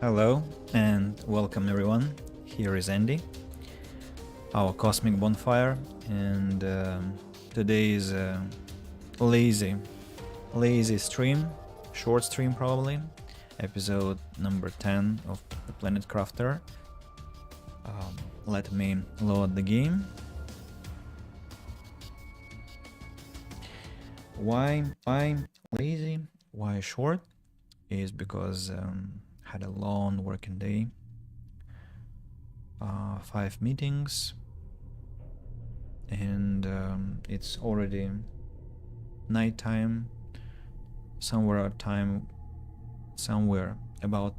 Hello and welcome everyone. Here is Andy, our cosmic bonfire, and today is a lazy stream, short stream probably, episode number 10 of the Planet Crafter. Let me load the game. Why lazy? Why short? Is because had a long working day, 5 meetings, and it's already nighttime, somewhere about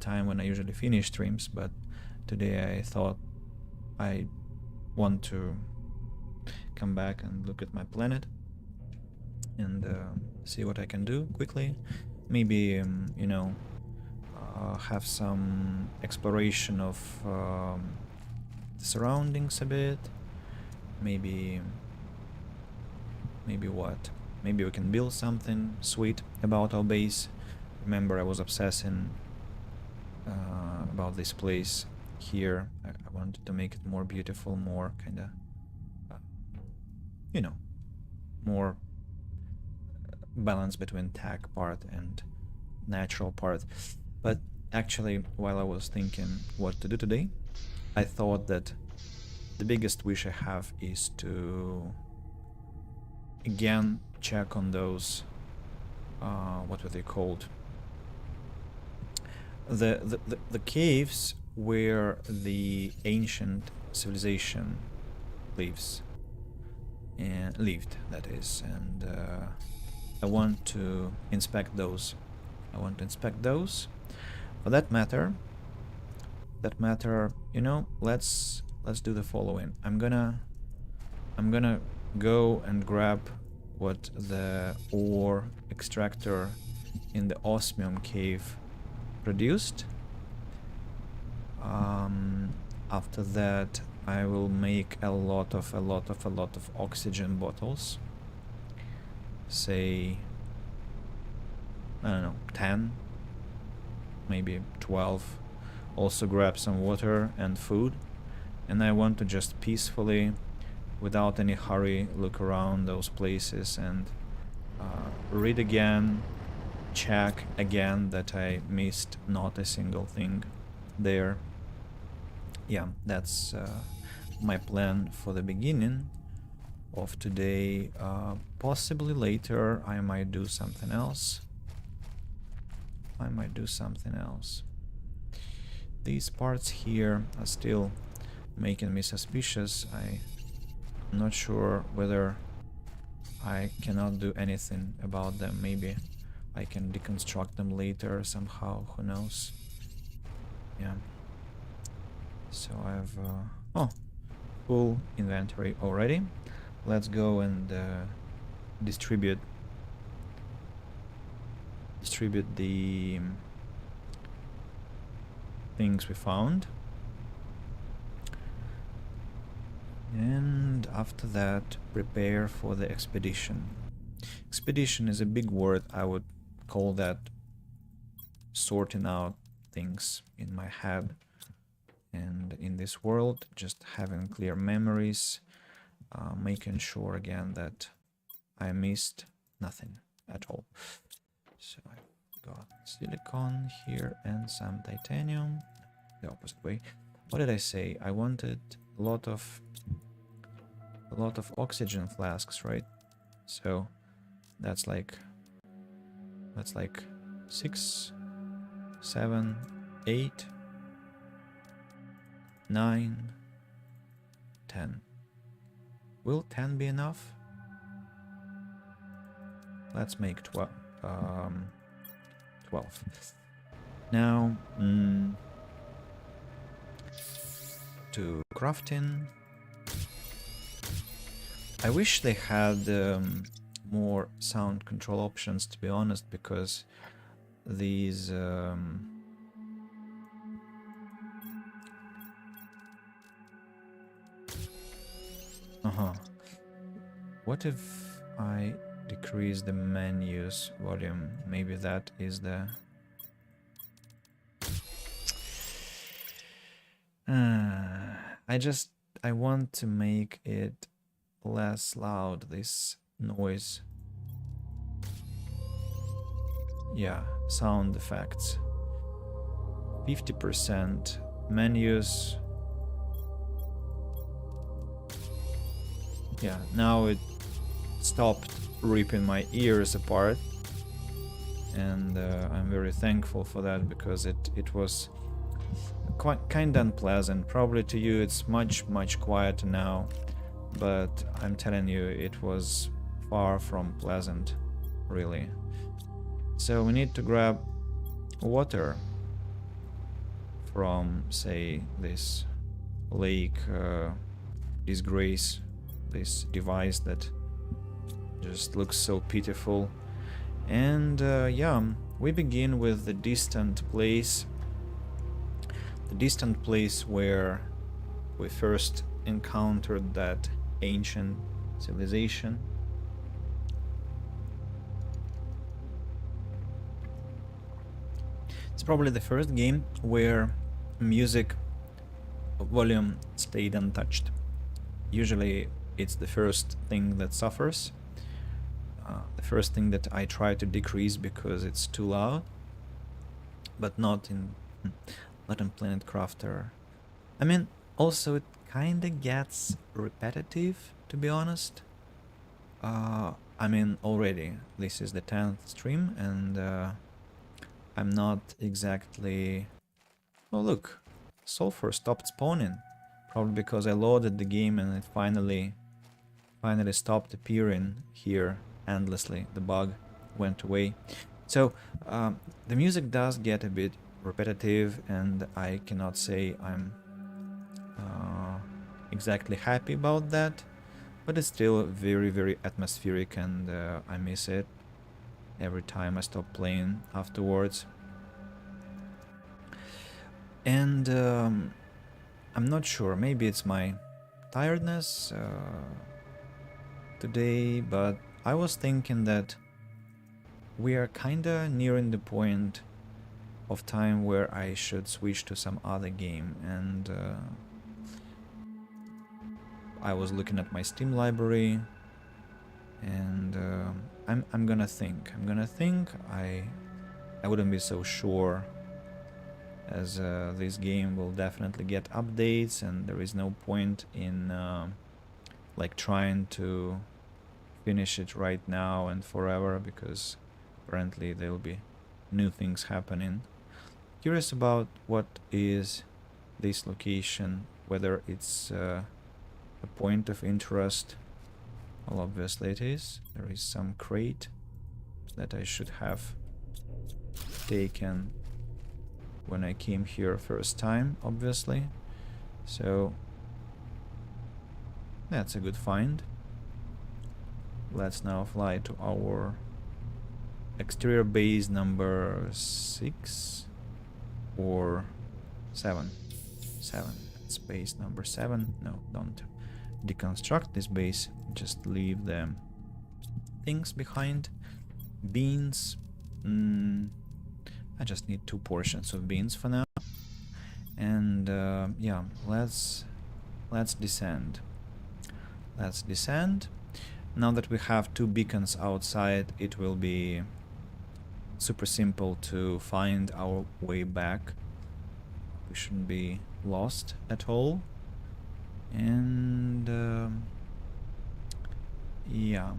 time when I usually finish streams, but today I thought I want to come back and look at my planet and see what I can do quickly. Maybe have some exploration of the surroundings a bit. Maybe what? Maybe we can build something sweet about our base. Remember, I was obsessing about this place here. I wanted to make it more beautiful, more kind of, more balance between tech part and natural part. But actually, while I was thinking what to do today, I thought that the biggest wish I have is to again check on those what were they called, the caves where the ancient civilization lived, that is, and I want to inspect those. For that matter, let's do the following. I'm gonna go and grab what the ore extractor in the osmium cave produced. After that, I will make a lot of oxygen bottles. Say, I don't know, 10, maybe 12. Also grab some water and food, and I want to just peacefully, without any hurry, look around those places and read again, check again that I missed not a single thing there. Yeah, that's my plan for the beginning of today. Possibly later I might do something else. These parts here are still making me suspicious. I'm not sure whether I cannot do anything about them. Maybe I can deconstruct them later somehow, who knows. Yeah. So I have full inventory already. Let's go and distribute the things we found, and after that prepare for the expedition. Expedition is a big word. I would call that sorting out things in my head and in this world, just having clear memories, making sure again that I missed nothing at all. So I've got silicon here and some titanium. The opposite way. What did I say? I wanted a lot of oxygen flasks, right? So that's like 6, 7, 8, 9, 10. Will 10 be enough? Let's make 12. 12. Now, to crafting. I wish they had more sound control options, to be honest, because these What if I decrease the menu's volume? Maybe that is the... I want to make it less loud, this noise. Yeah, sound effects. 50%. Menus. Yeah, now it stopped ripping my ears apart. And I'm very thankful for that, because it was quite kind of unpleasant. Probably to you it's much quieter now, but I'm telling you, it was far from pleasant, really. So we need to grab water from, say, this lake disgrace, this device that just looks so pitiful. And yeah, we begin with the distant place. The distant place where we first encountered that ancient civilization. It's probably the first game where music volume stayed untouched. Usually it's the first thing that suffers. The first thing that I try to decrease because it's too loud, but not in Planet Crafter. I mean, also it kinda gets repetitive, to be honest. I mean, already this is the 10th stream, and I'm not exactly... Oh look, sulfur stopped spawning. Probably because I loaded the game and it finally stopped appearing here endlessly. The bug went away. So the music does get a bit repetitive, and I cannot say I'm exactly happy about that, but it's still very atmospheric, and I miss it every time I stop playing afterwards. And I'm not sure, maybe it's my tiredness today, but I was thinking that we are kinda nearing the point of time where I should switch to some other game, and I was looking at my Steam library, and I'm gonna think. I wouldn't be so sure, as this game will definitely get updates, and there is no point in like trying to finish it right now and forever, because apparently there'll be new things happening. Curious about what is this location, whether it's a point of interest. Well, obviously it is. There is some crate that I should have taken when I came here first time, obviously. So that's a good find. Let's now fly to our exterior base number 6 or 7. 7. That's base number 7. No, don't deconstruct this base. Just leave the things behind. Beans. I just need 2 portions of beans for now. And yeah, let's descend. Let's descend. Now that we have 2 beacons outside, it will be super simple to find our way back. We shouldn't be lost at all. And yeah.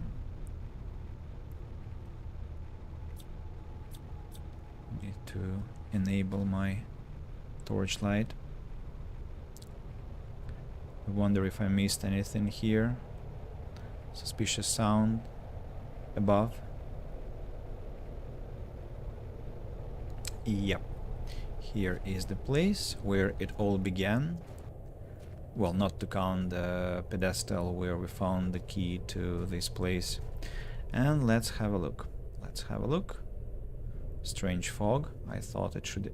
Need to enable my torchlight. I wonder if I missed anything here. Suspicious sound above. Yep. Here is the place where it all began. Well, not to count the pedestal where we found the key to this place. And let's have a look. Let's have a look. Strange fog. I thought it should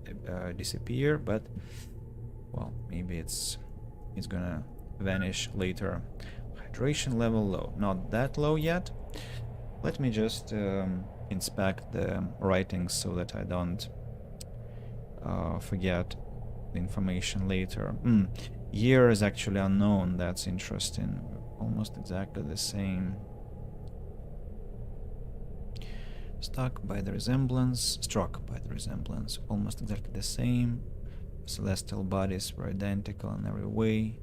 disappear, but well, maybe it's gonna vanish later. Hydration level low. Not that low yet. Let me just inspect the writings so that I don't forget the information later. Year is actually unknown. That's interesting. Almost exactly the same. Struck by the resemblance. Almost exactly the same. Celestial bodies were identical in every way.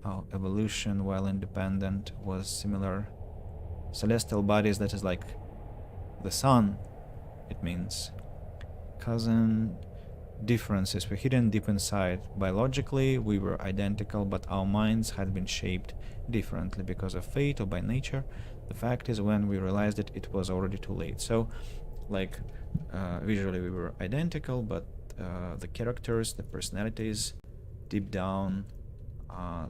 Our evolution, while independent, was similar. Celestial bodies, that is like the sun, it means. Cousin differences were hidden deep inside. Biologically, we were identical, but our minds had been shaped differently because of fate or by nature. The fact is, when we realized it, it was already too late. So, like, visually we were identical, but the characters, the personalities, deep down,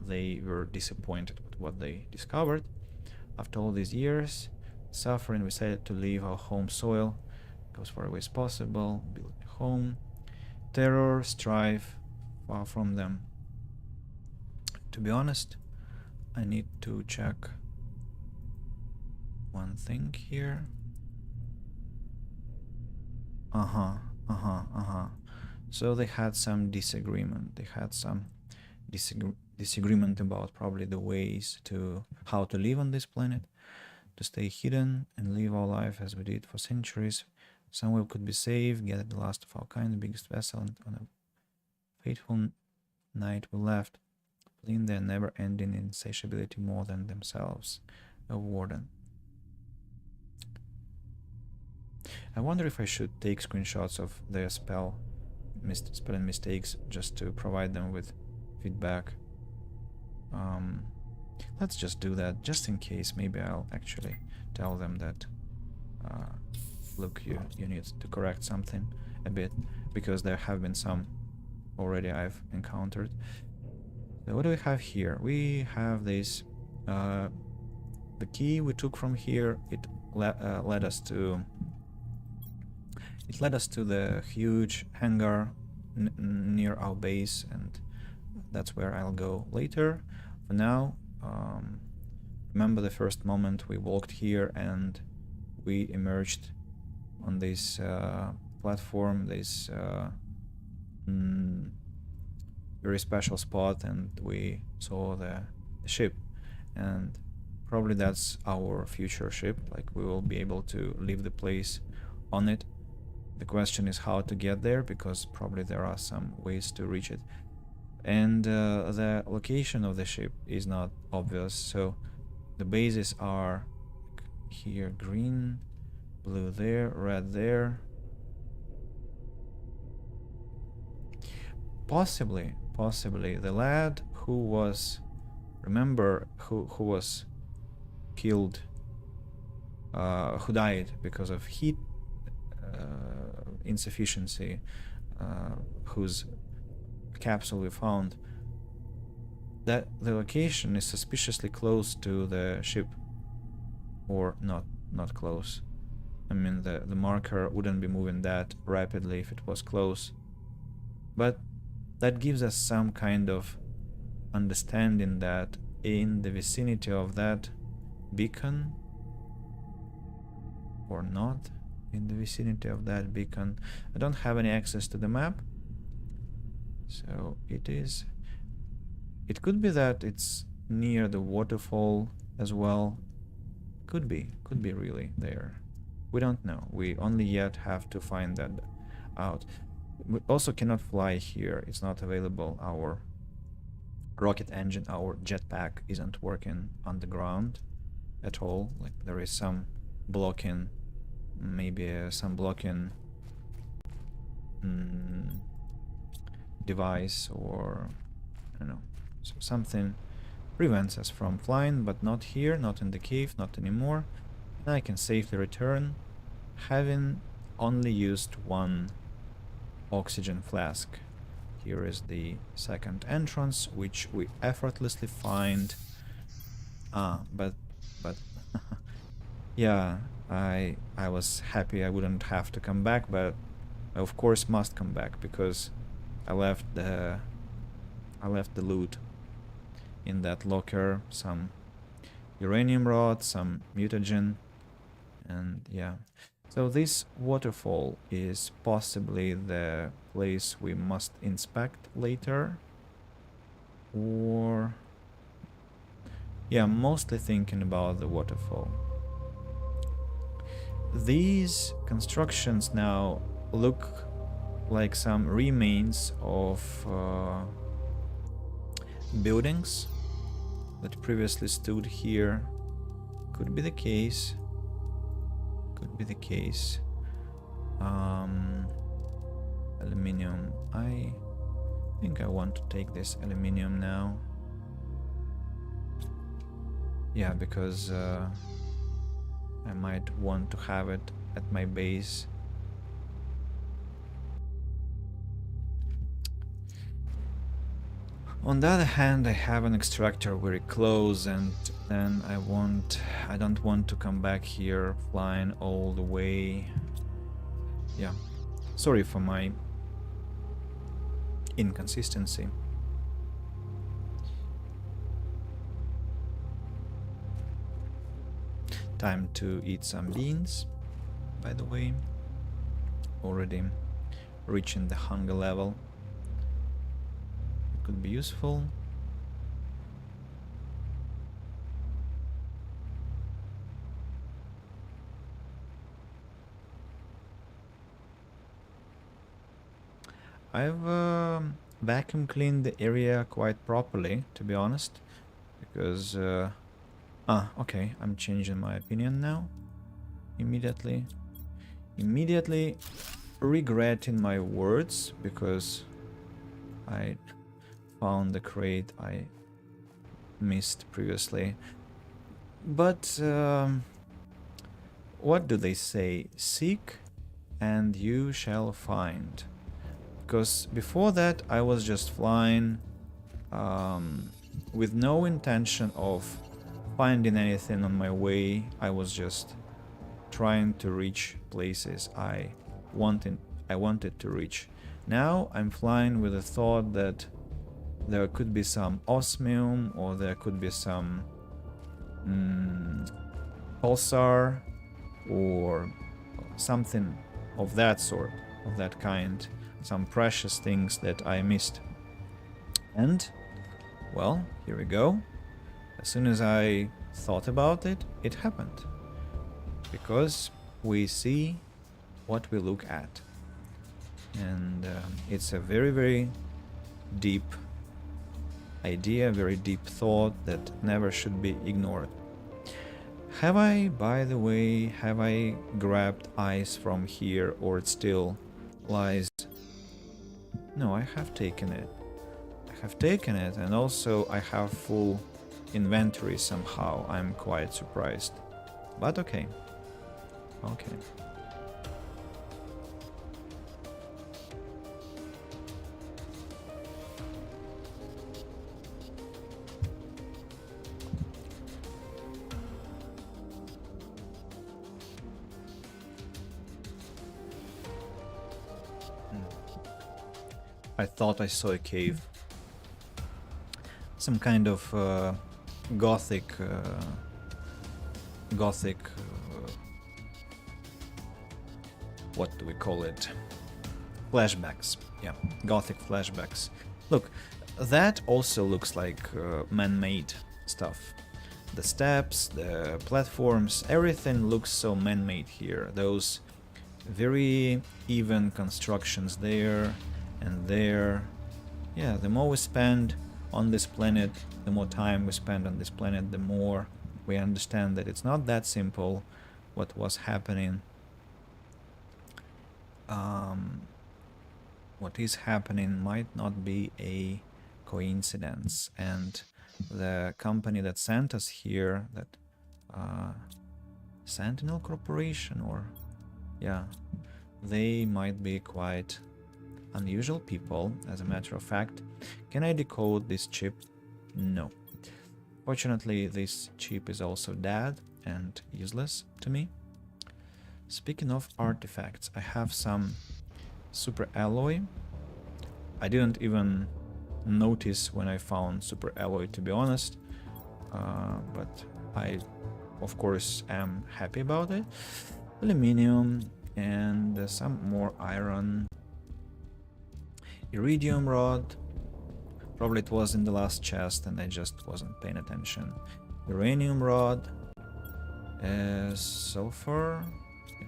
they were disappointed with what they discovered. After all these years, suffering, we decided to leave our home soil, go as far away as possible, build a home. Terror, strife, far from them. To be honest, I need to check one thing here. So they had some disagreement. They had some disagreement about probably the ways to how to live on this planet, to stay hidden and live our life as we did for centuries. Somewhere we could be safe, get the last of our kind, the biggest vessel, and on a fateful night we left, fleeing their never-ending insatiability more than themselves. A warden. I wonder if I should take screenshots of their spelling mistakes just to provide them with feedback. Let's just do that, just in case. Maybe I'll actually tell them that look, you need to correct something a bit, because there have been some already I've encountered. So what do we have here? We have this the key we took from here. It led us to the huge hangar near our base, and that's where I'll go later. For now, remember the first moment we walked here and we emerged on this platform, this very special spot, and we saw the ship, and probably that's our future ship. Like, we will be able to leave the place on it. The question is how to get there, because probably there are some ways to reach it, and the location of the ship is not obvious. So the bases are here: green, blue there, red there. Possibly the lad who was, remember, who was killed, who died because of heat insufficiency, whose capsule we found, that the location is suspiciously close to the ship, or not close. I mean, the marker wouldn't be moving that rapidly if it was close, but that gives us some kind of understanding that in the vicinity of that beacon, or not in the vicinity of that beacon. I don't have any access to the map, so it could be that it's near the waterfall as well. Could be really there. We don't know. We only yet have to find that out. We also cannot fly here. It's not available. Our rocket engine, our jetpack, isn't working on the ground at all. Like, there is some blocking, maybe some blocking device, or I don't know. So something prevents us from flying, but not here, not in the cave, not anymore. And I can safely return, having only used one oxygen flask. Here is the second entrance, which we effortlessly find. But yeah, I was happy I wouldn't have to come back, but I of course must come back because I left the loot in that locker some uranium rod, some mutagen, and yeah. So this waterfall is possibly the place we must inspect later. Or... yeah, I'm mostly thinking about the waterfall. These constructions now look like some remains of buildings that previously stood here. Could be the case. Could be the case. Aluminium. I think I want to take this aluminium now. Yeah, because I might want to have it at my base. On the other hand, I have an extractor very close, and then I don't want to come back here flying all the way. Yeah, sorry for my inconsistency. Time to eat some beans, by the way. Already reaching the hunger level. It could be useful. I've vacuum cleaned the area quite properly, to be honest, because okay, I'm changing my opinion now. Immediately regretting my words, because I found the crate I missed previously. But what do they say? Seek and you shall find. Because before that I was just flying with no intention of finding anything on my way. I was just trying to reach places I wanted to reach. Now I'm flying with the thought that there could be some osmium, or there could be some pulsar, or something of that sort, of that kind, some precious things that I missed. And, well, here we go. As soon as I thought about it, it happened. Because we see what we look at. And it's a very, very deep idea, very deep thought that never should be ignored. Have I, by the way, have I grabbed ice from here, or it still lies? No, I have taken it. I have taken it, and also I have full inventory somehow. I'm quite surprised. But okay. Okay. I thought I saw a cave. Some kind of gothic what do we call it? Flashbacks. Yeah, gothic flashbacks. Look, that also looks like man-made stuff. The steps, the platforms, everything looks so man-made here. Those very even constructions there and there. Yeah, the more we spend on this planet, the more time we spend on this planet, the more we understand that it's not that simple what was happening. What is happening might not be a coincidence, and the company that sent us here, that Sentinel Corporation, or yeah, they might be quite unusual people, as a matter of fact. Can I decode this chip? No. Fortunately, this chip is also dead and useless to me. Speaking of artifacts, I have some super alloy. I didn't even notice when I found super alloy, to be honest. But I, of course, am happy about it. Aluminium and some more iron. Iridium rod. Probably it was in the last chest and I just wasn't paying attention. Uranium rod. Sulfur.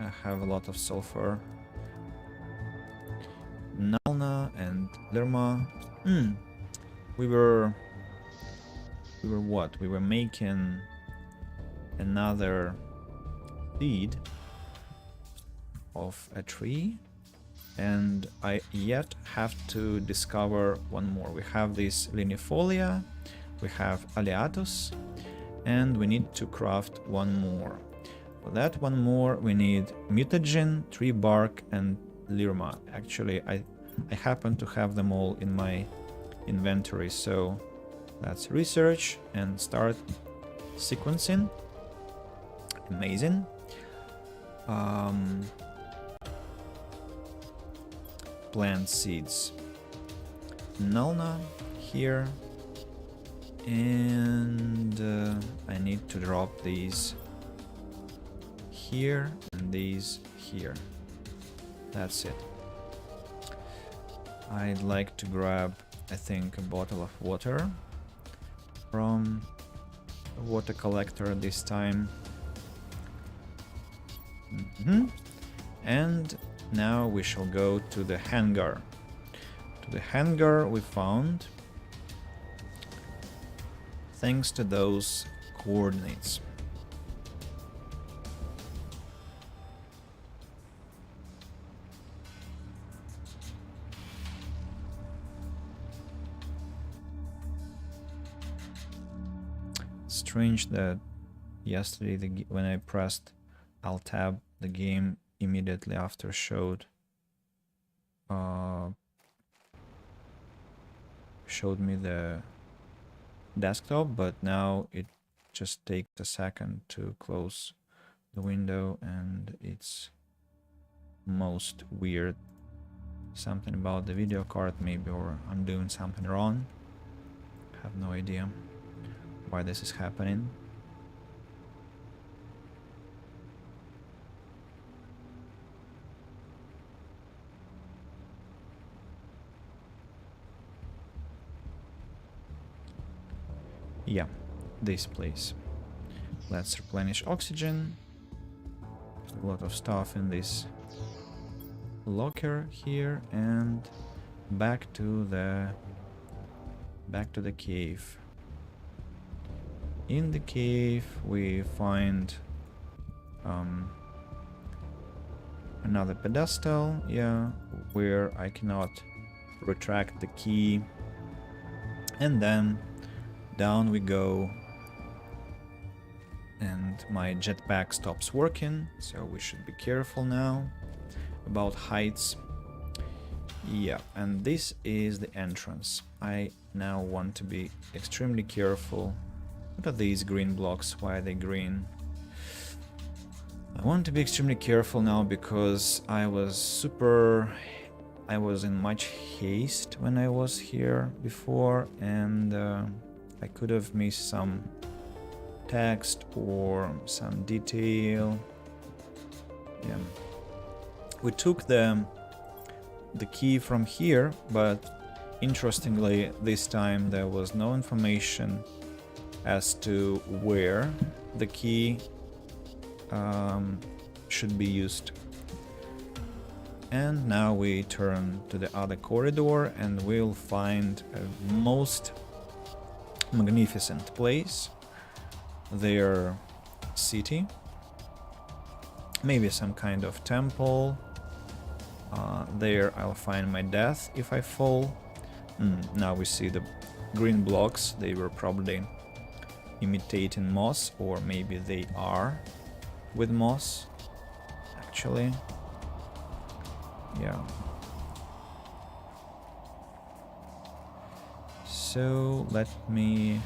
I have a lot of sulfur. Nalna and Lerma. We were what? We were making another seed of a tree, and I yet have to discover one more. We have this Linifolia, we have Aleatus, and we need to craft one more. For that one more, we need mutagen, tree bark, and Lirma. Actually, I happen to have them all in my inventory, so let's research and start sequencing. Amazing. Plant seeds. Nalna here, and I need to drop these here and these here. That's it. I'd like to grab, I think, a bottle of water from a water collector this time. And now we shall go to the hangar. To the hangar we found, thanks to those coordinates. Strange that yesterday when I pressed Alt-Tab, the game immediately after showed me the desktop, but now it just takes a second to close the window, and it's most weird. Something about the video card maybe, or I'm doing something wrong. I have no idea why this is happening. Yeah, this place. Let's replenish oxygen. A lot of stuff in this locker here, and back to the cave. In the cave we find another pedestal, yeah, where I cannot retract the key, and then down we go, and my jetpack stops working, so we should be careful now about heights. Yeah, and this is the entrance. I now want to be extremely careful. What are these green blocks? Why are they green? I want to be extremely careful now because I was in much haste when I was here before, and I could have missed some text or some detail. Yeah. We took the key from here, but interestingly this time there was no information as to where the key should be used. And now we turn to the other corridor and we'll find a most magnificent place, their city, maybe some kind of temple. There I'll find my death if I fall. Now we see the green blocks. They were probably imitating moss, or maybe they are with moss actually. Yeah. So let me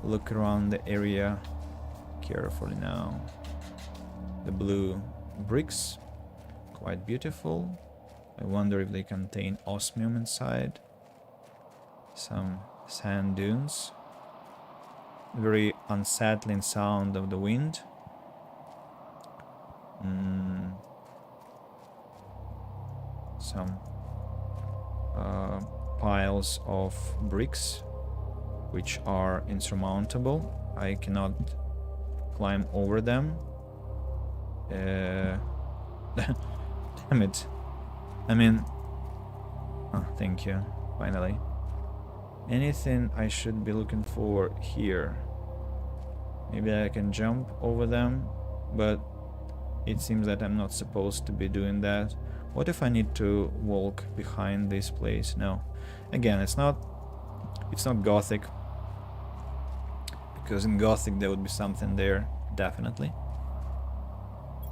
look around the area carefully now. The blue bricks, quite beautiful. I wonder if they contain osmium inside. some sand dunes. Very unsettling sound of the wind. Some piles of bricks which are insurmountable. I cannot climb over them. Damn it. I mean... Oh, thank you. Finally. Anything I should be looking for here? Maybe I can jump over them, but it seems that I'm not supposed to be doing that. What if I need to walk behind this place? No. Again, it's not Gothic. Because in Gothic there would be something there, definitely.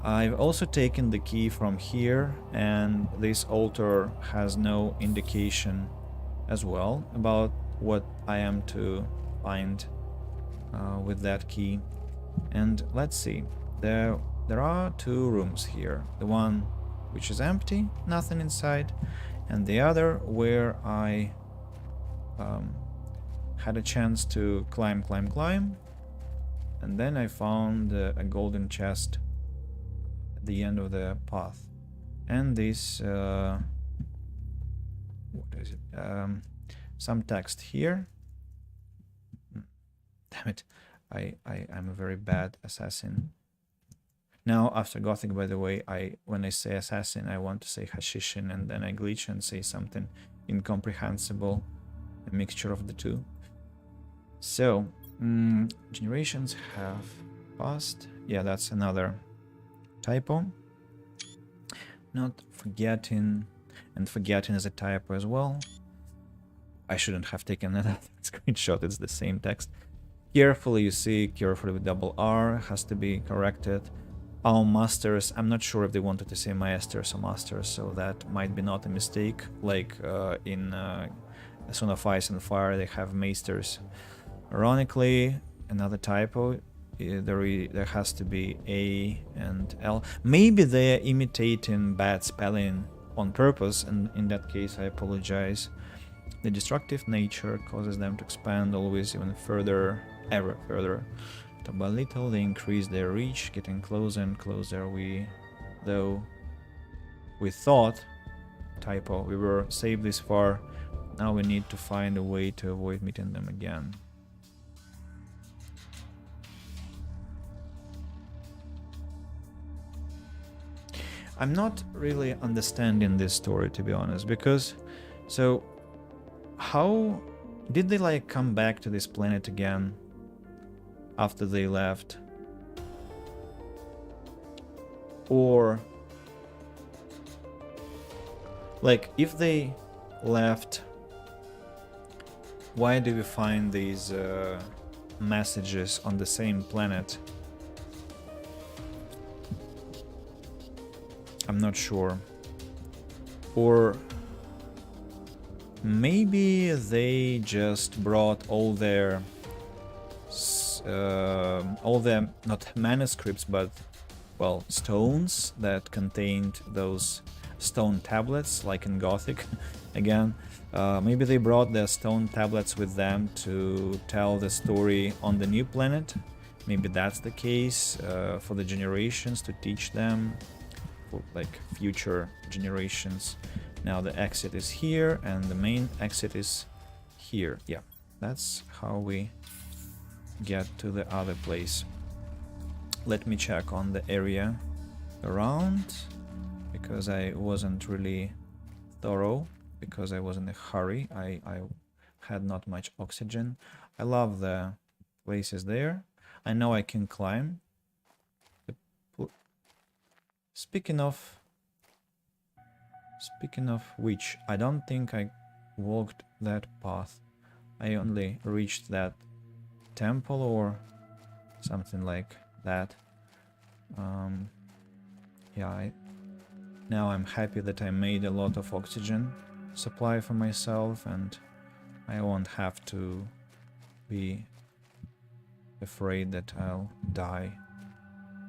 I've also taken the key from here, and this altar has no indication as well about what I am to find with that key. And let's see, there are two rooms here. The one which is empty, nothing inside, and the other where I had a chance to climb, and then I found a golden chest at the end of the path. And this what is it? Some text here. Damn it, I'm a very bad assassin. Now, after Gothic, by the way, when I say assassin, I want to say Hashishin, and then I glitch and say something incomprehensible, a mixture of the two. So, generations have passed. Yeah, that's another typo. Not forgetting, and forgetting is a typo as well. I shouldn't have taken that screenshot, it's the same text. Carefully, you see, carefully with double R, has to be corrected. Our masters, I'm not sure if they wanted to say maesters or masters, so that might be not a mistake. Like in Song of Ice and Fire, they have maesters. Ironically, another typo, there has to be A and L. Maybe they're imitating bad spelling on purpose, and in that case I apologize. The destructive nature causes them to expand always even further, ever further. Little by little they increase their reach, getting closer and closer. We thought, typo, we were safe this far. Now we need to find a way to avoid meeting them again. I'm not really understanding this story, to be honest, because so how did they like come back to this planet again after they left? Or like if they left, why do we find these messages on the same planet? I'm not sure. Or maybe they just brought all their not manuscripts, but well, stones that contained those stone tablets, like in Gothic. Again, maybe they brought their stone tablets with them to tell the story on the new planet. Maybe that's the case for the generations, to teach them for like future generations. Now the exit is here and the main exit is here. Yeah, that's how we get to the other place. Let me check on the area around, because I wasn't really thorough, because I was in a hurry. I had not much oxygen. I love the places there. I know I can climb. Speaking of which, I don't think I walked that path. I only reached that temple or something like that. Yeah, now I'm happy that I made a lot of oxygen supply for myself, and I won't have to be afraid that I'll die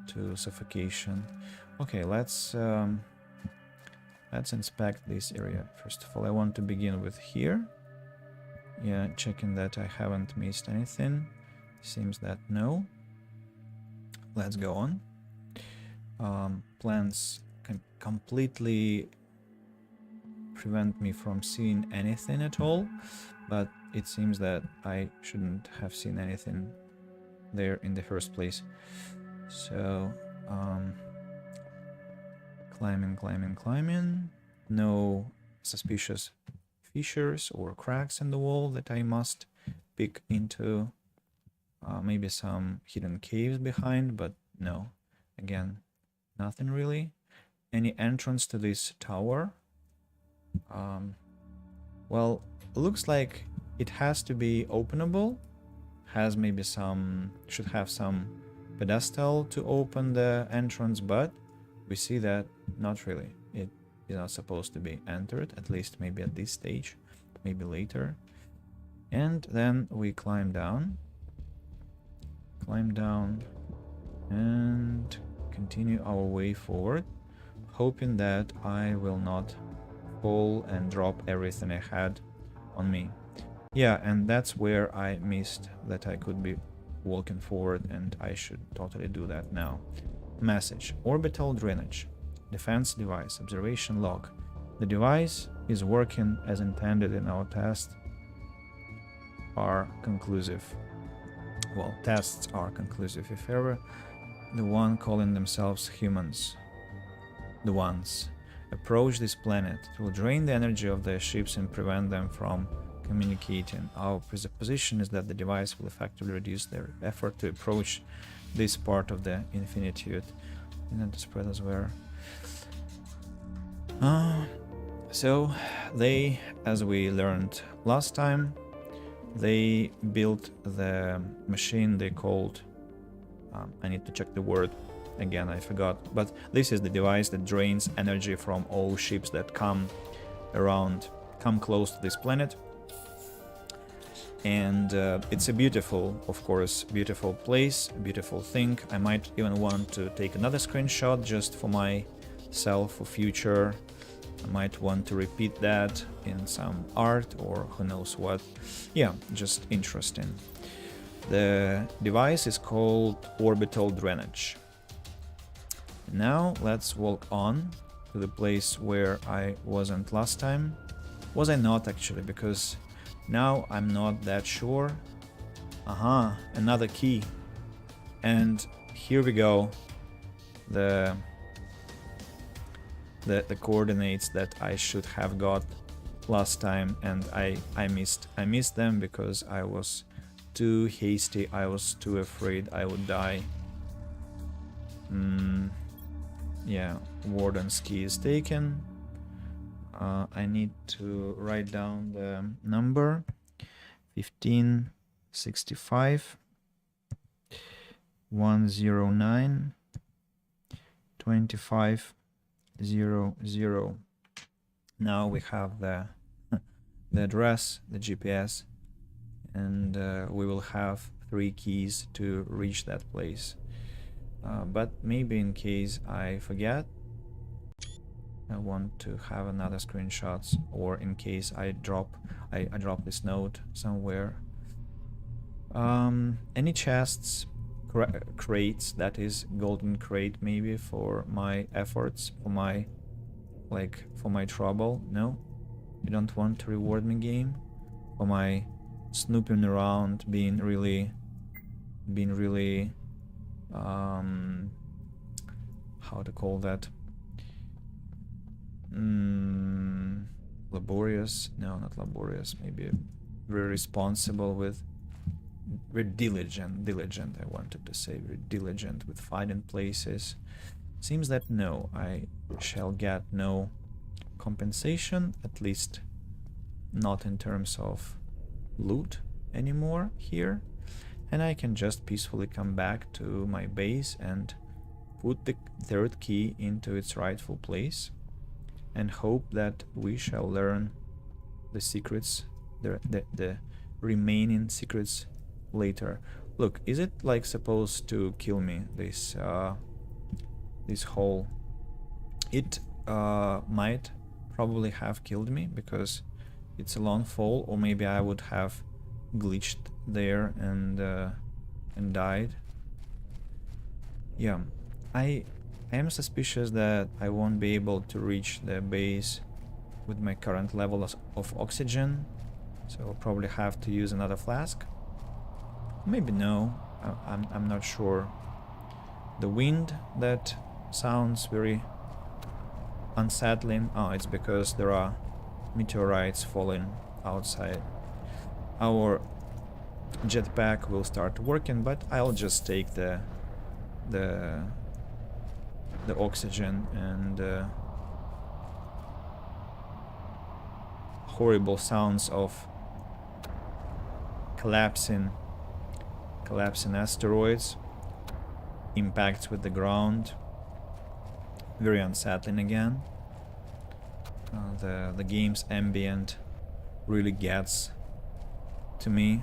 to suffocation. Okay, let's inspect this area. First of all, I want to begin with here. Yeah, checking that I haven't missed anything. Seems that no. Let's go on. Plants can completely prevent me from seeing anything at all, but it seems that I shouldn't have seen anything there in the first place. So, climbing. No suspicious fissures or cracks in the wall that I must peek into. Maybe some hidden caves behind, but no. Again, nothing really. Any entrance to this tower? Well, looks like it has to be openable. Has maybe should have some pedestal to open the entrance, but we see that not really. It is not supposed to be entered, at least maybe at this stage, maybe later. And then we climb down and continue our way forward, hoping that I will not fall and drop everything I had on me. Yeah, and that's where I missed that I could be walking forward, and I should totally do that now. Message: orbital drainage, defense device, observation log. The device is working as intended and our tests are conclusive. Well, tests are conclusive if ever. The one calling themselves humans. The ones approach this planet. It will drain the energy of their ships and prevent them from communicating. Our presupposition is that the device will effectively reduce their effort to approach this part of the infinitude. And to spread as well. So they, as we learned last time, they built the machine they called, I need to check the word again, I forgot, but this is the device that drains energy from all ships that come close to this planet. And it's a beautiful, of course, beautiful place, beautiful thing. I might even want to take another screenshot just for myself for future. I might want to repeat that in some art or who knows what. Yeah, just interesting. The device is called orbital drainage. Now let's walk on to the place where I wasn't last time. Was I not actually? Because now I'm not that sure. Another key. And here we go. The coordinates that I should have got last time, and I missed them because I was too hasty. I was too afraid I would die. Yeah, Warden's key is taken. I need to write down the number 1565 109 2500. Now we have the address, the GPS, and we will have 3 keys to reach that place. But maybe in case I forget, I want to have another screenshots, or in case I drop this note somewhere. Any chests, crates, that is golden crate maybe for my efforts, for my trouble? No? You don't want to reward me, game? For my snooping around, being really how to call that? Laborious? No, not laborious. Maybe very responsible with, very diligent. I wanted to say very diligent with finding places. Seems that no, I shall get no compensation, at least not in terms of loot anymore here, and I can just peacefully come back to my base and put the 3rd key into its rightful place and hope that we shall learn the secrets, the remaining secrets later. Look, is it like supposed to kill me, this hole? It might probably have killed me because it's a long fall, or maybe I would have glitched there and died. Yeah, I am suspicious that I won't be able to reach the base with my current level of oxygen, so I'll probably have to use another flask. Maybe no, I'm not sure. The wind that sounds very unsettling. Oh, it's because there are meteorites falling outside. Our jetpack will start working, but I'll just take the oxygen and horrible sounds of collapsing asteroids, impacts with the ground, very unsettling again. The game's ambient really gets to me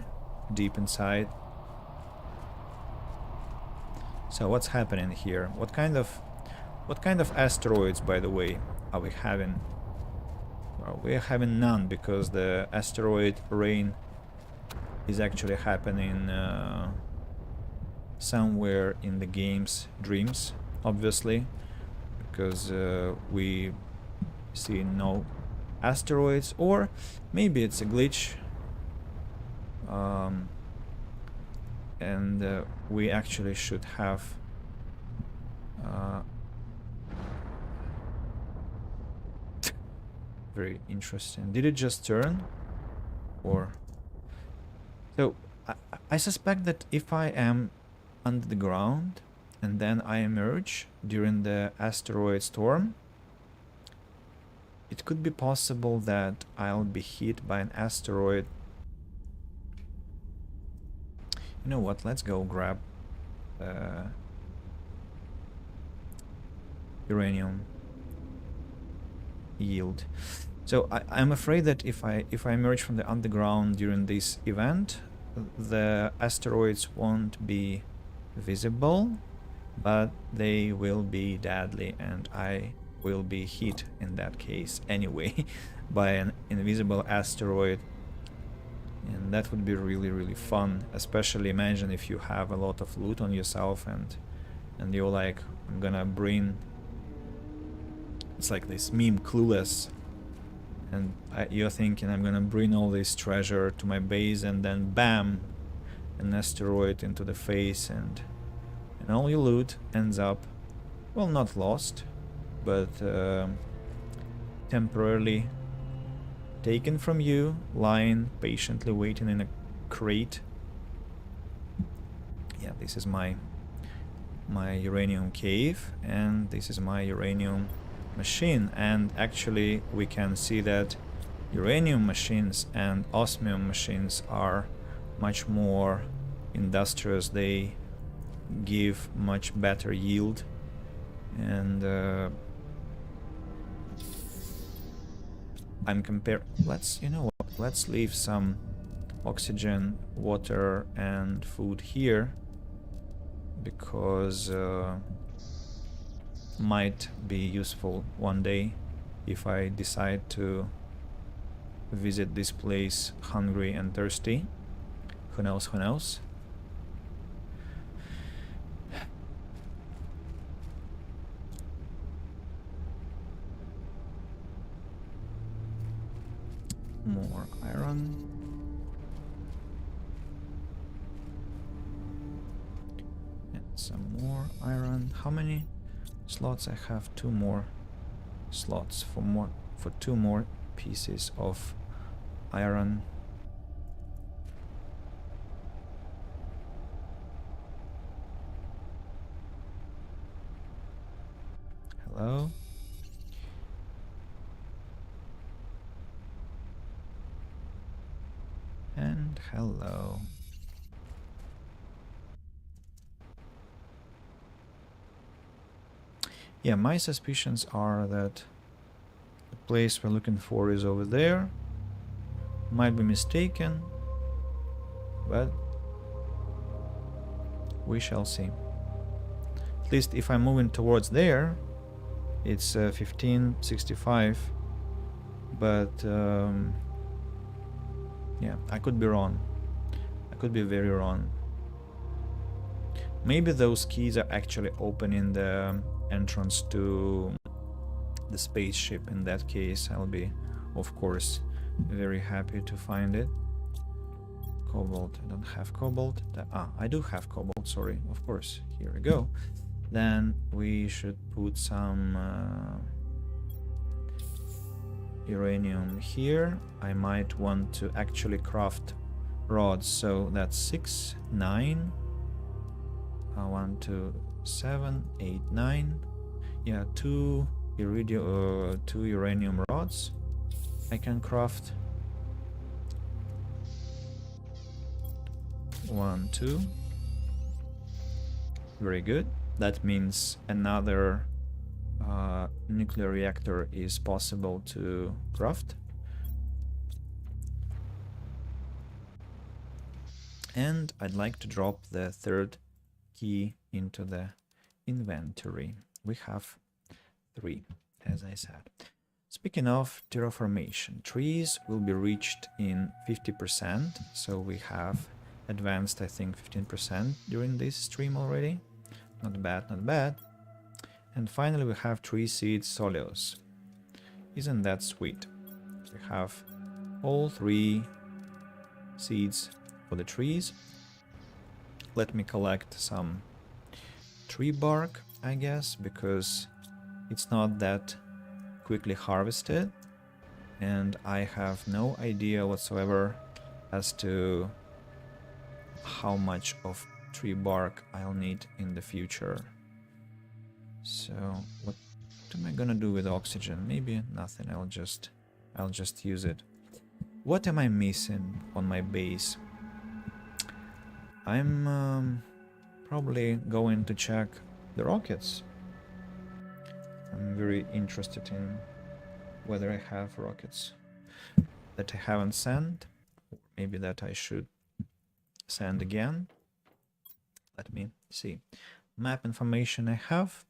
deep inside. So what's happening here? What kind of asteroids, by the way, are we having? Well, we are having none, because the asteroid rain is actually happening somewhere in the game's dreams, obviously, because we see no asteroids, or maybe it's a glitch, and we actually should have very interesting. Did it just turn? Or so I suspect that if I am under the ground and then I emerge during the asteroid storm, it could be possible that I'll be hit by an asteroid. You know what, let's go grab uranium yield. So I'm afraid that if I emerge from the underground during this event, the asteroids won't be visible, but they will be deadly, and I will be hit in that case anyway by an invisible asteroid. And that would be really, really fun. Especially imagine if you have a lot of loot on yourself and you're like, I'm gonna bring... It's like this meme, Clueless. And you're thinking, I'm gonna bring all this treasure to my base, and then bam! An asteroid into the face, and all your loot ends up, well, not lost, but temporarily taken from you, lying patiently waiting in a crate. Yeah, this is my uranium cave, and this is my uranium machine. And actually we can see that uranium machines and osmium machines are much more industrious. They give much better yield, and I'm comparing. You know what, let's leave some oxygen, water and food here, because might be useful one day if I decide to visit this place hungry and thirsty. Who knows, who knows? More iron. And some more iron. How many slots I have? 2 more slots for 2 more pieces of iron. Hello. And hello. Yeah, my suspicions are that the place we're looking for is over there. Might be mistaken, but we shall see. At least if I'm moving towards there, it's 1565, but Yeah, I could be wrong. I could be very wrong. Maybe those keys are actually opening the entrance to the spaceship. In that case, I'll be, of course, very happy to find it. Cobalt. I don't have cobalt. I do have cobalt, sorry. Of course. Here we go. Then we should put some uranium here. I might want to actually craft rods. So that's 6, 9. 1, 2, 7, 8, 9. Yeah, two uranium rods I can craft. 1, 2. Very good. That means another nuclear reactor is possible to craft. And I'd like to drop the third key into the inventory. We have 3, as I said. Speaking of terraformation, trees will be reached in 50%, so we have advanced, I think, 15% during this stream already. Not bad, not bad. And finally we have tree seed soleus. Isn't that sweet? We have all 3 seeds for the trees. Let me collect some tree bark, I guess, because it's not that quickly harvested, and I have no idea whatsoever as to how much of tree bark I'll need in the future. So what am I gonna do with oxygen? Maybe nothing. I'll just use it. What am I missing on my base? I'm probably going to check the rockets. I'm very interested in whether I have rockets that I haven't sent, or maybe that I should send again. Let me see. Map information I have.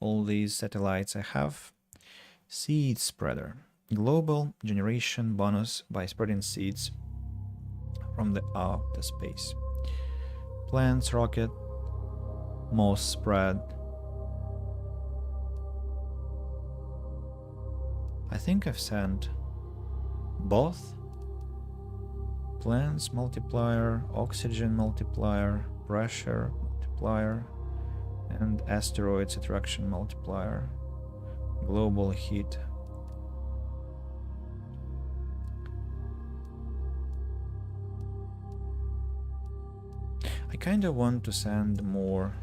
All these satellites I have. Seed spreader. Global generation bonus by spreading seeds from the outer space. Plants rocket. Moss spread. I think I've sent both. Plants multiplier, oxygen multiplier, pressure multiplier, and asteroids attraction multiplier. Global heat. I kind of want to send more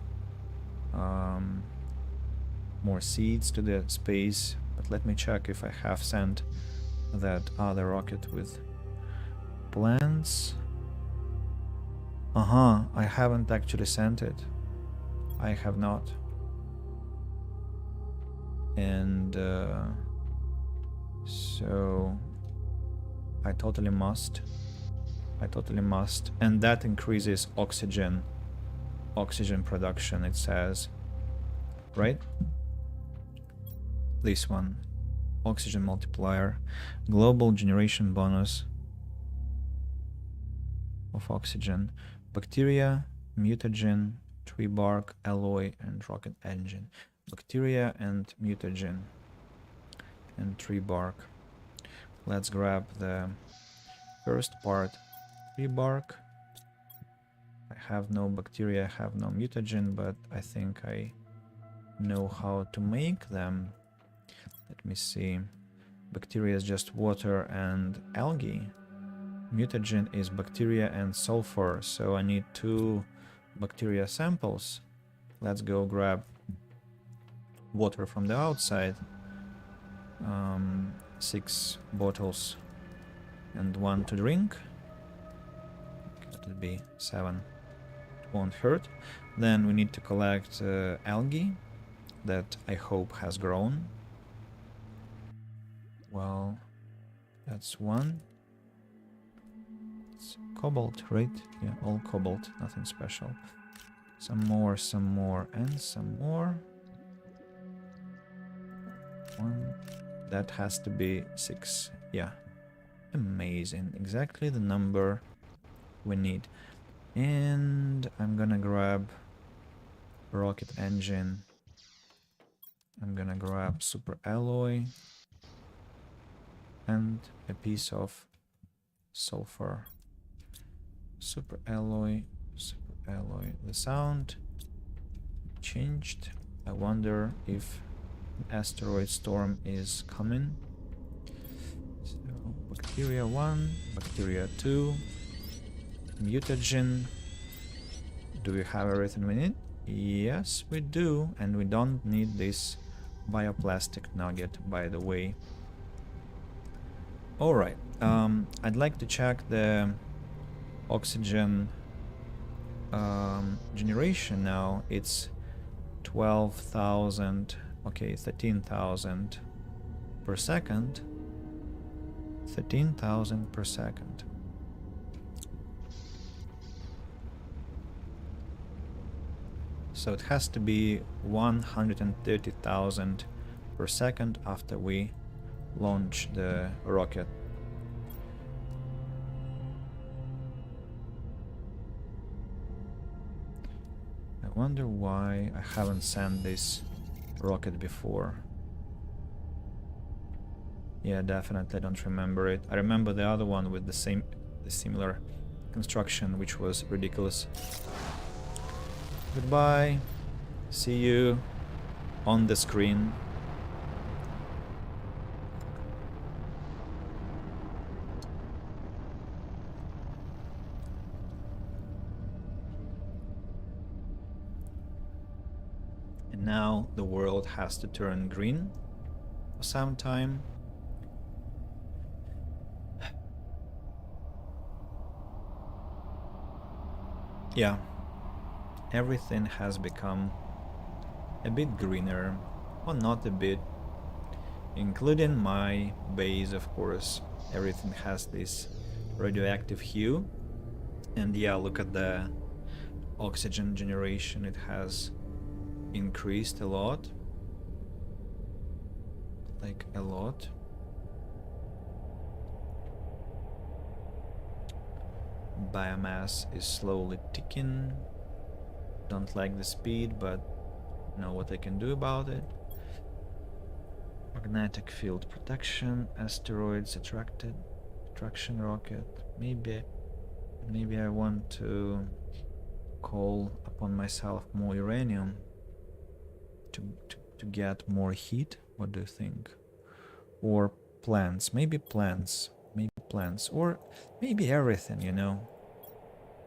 seeds to the space, but let me check if I have sent that other rocket with plants. I haven't actually sent it. I have not. And so I totally must. And that increases oxygen production, it says. Right? This one. Oxygen multiplier. Global generation bonus of oxygen. Bacteria, mutagen, tree bark, alloy, and rocket engine. Bacteria and mutagen and tree bark. Let's grab the first part. Tree bark. I have no bacteria, I have no mutagen, but I think I know how to make them. Let me see. Bacteria is just water and algae. Mutagen is bacteria and sulfur, so I need 2 bacteria samples. Let's go grab water from the outside. 6 bottles and 1 to drink. That would be 7. It won't hurt. Then we need to collect algae that I hope has grown. Well, that's 1. It's cobalt, right? Yeah, all cobalt, nothing special. Some more, and some more. 1. That has to be 6. Yeah. Amazing. Exactly the number we need. And I'm gonna grab rocket engine. I'm gonna grab super alloy and a piece of sulfur. Super alloy, super alloy. The sound changed. I wonder if an asteroid storm is coming. So, bacteria 1, bacteria 2, mutagen. Do we have everything we need? Yes, we do, and we don't need this bioplastic nugget, by the way. Alright, I'd like to check the oxygen generation now. It's 12,000, okay, 13,000 per second. 13,000 per second. So it has to be 130,000 per second after we launch the rocket. I wonder why I haven't sent this rocket before. Yeah, definitely I don't remember it. I remember the other one with the similar construction, which was ridiculous. Goodbye. See you on the screen. And now the world has to turn green for some time. Yeah, everything has become a bit greener, or not a bit, including my base, of course. Everything has this radioactive hue. And yeah, look at the oxygen generation, it has increased a lot. Like a lot. Biomass is slowly ticking. Don't like the speed, but know what I can do about it. Magnetic field protection, asteroids attraction rocket. Maybe I want to call upon myself more uranium to get more heat. What do you think? Or plants, maybe plants, or maybe everything, you know.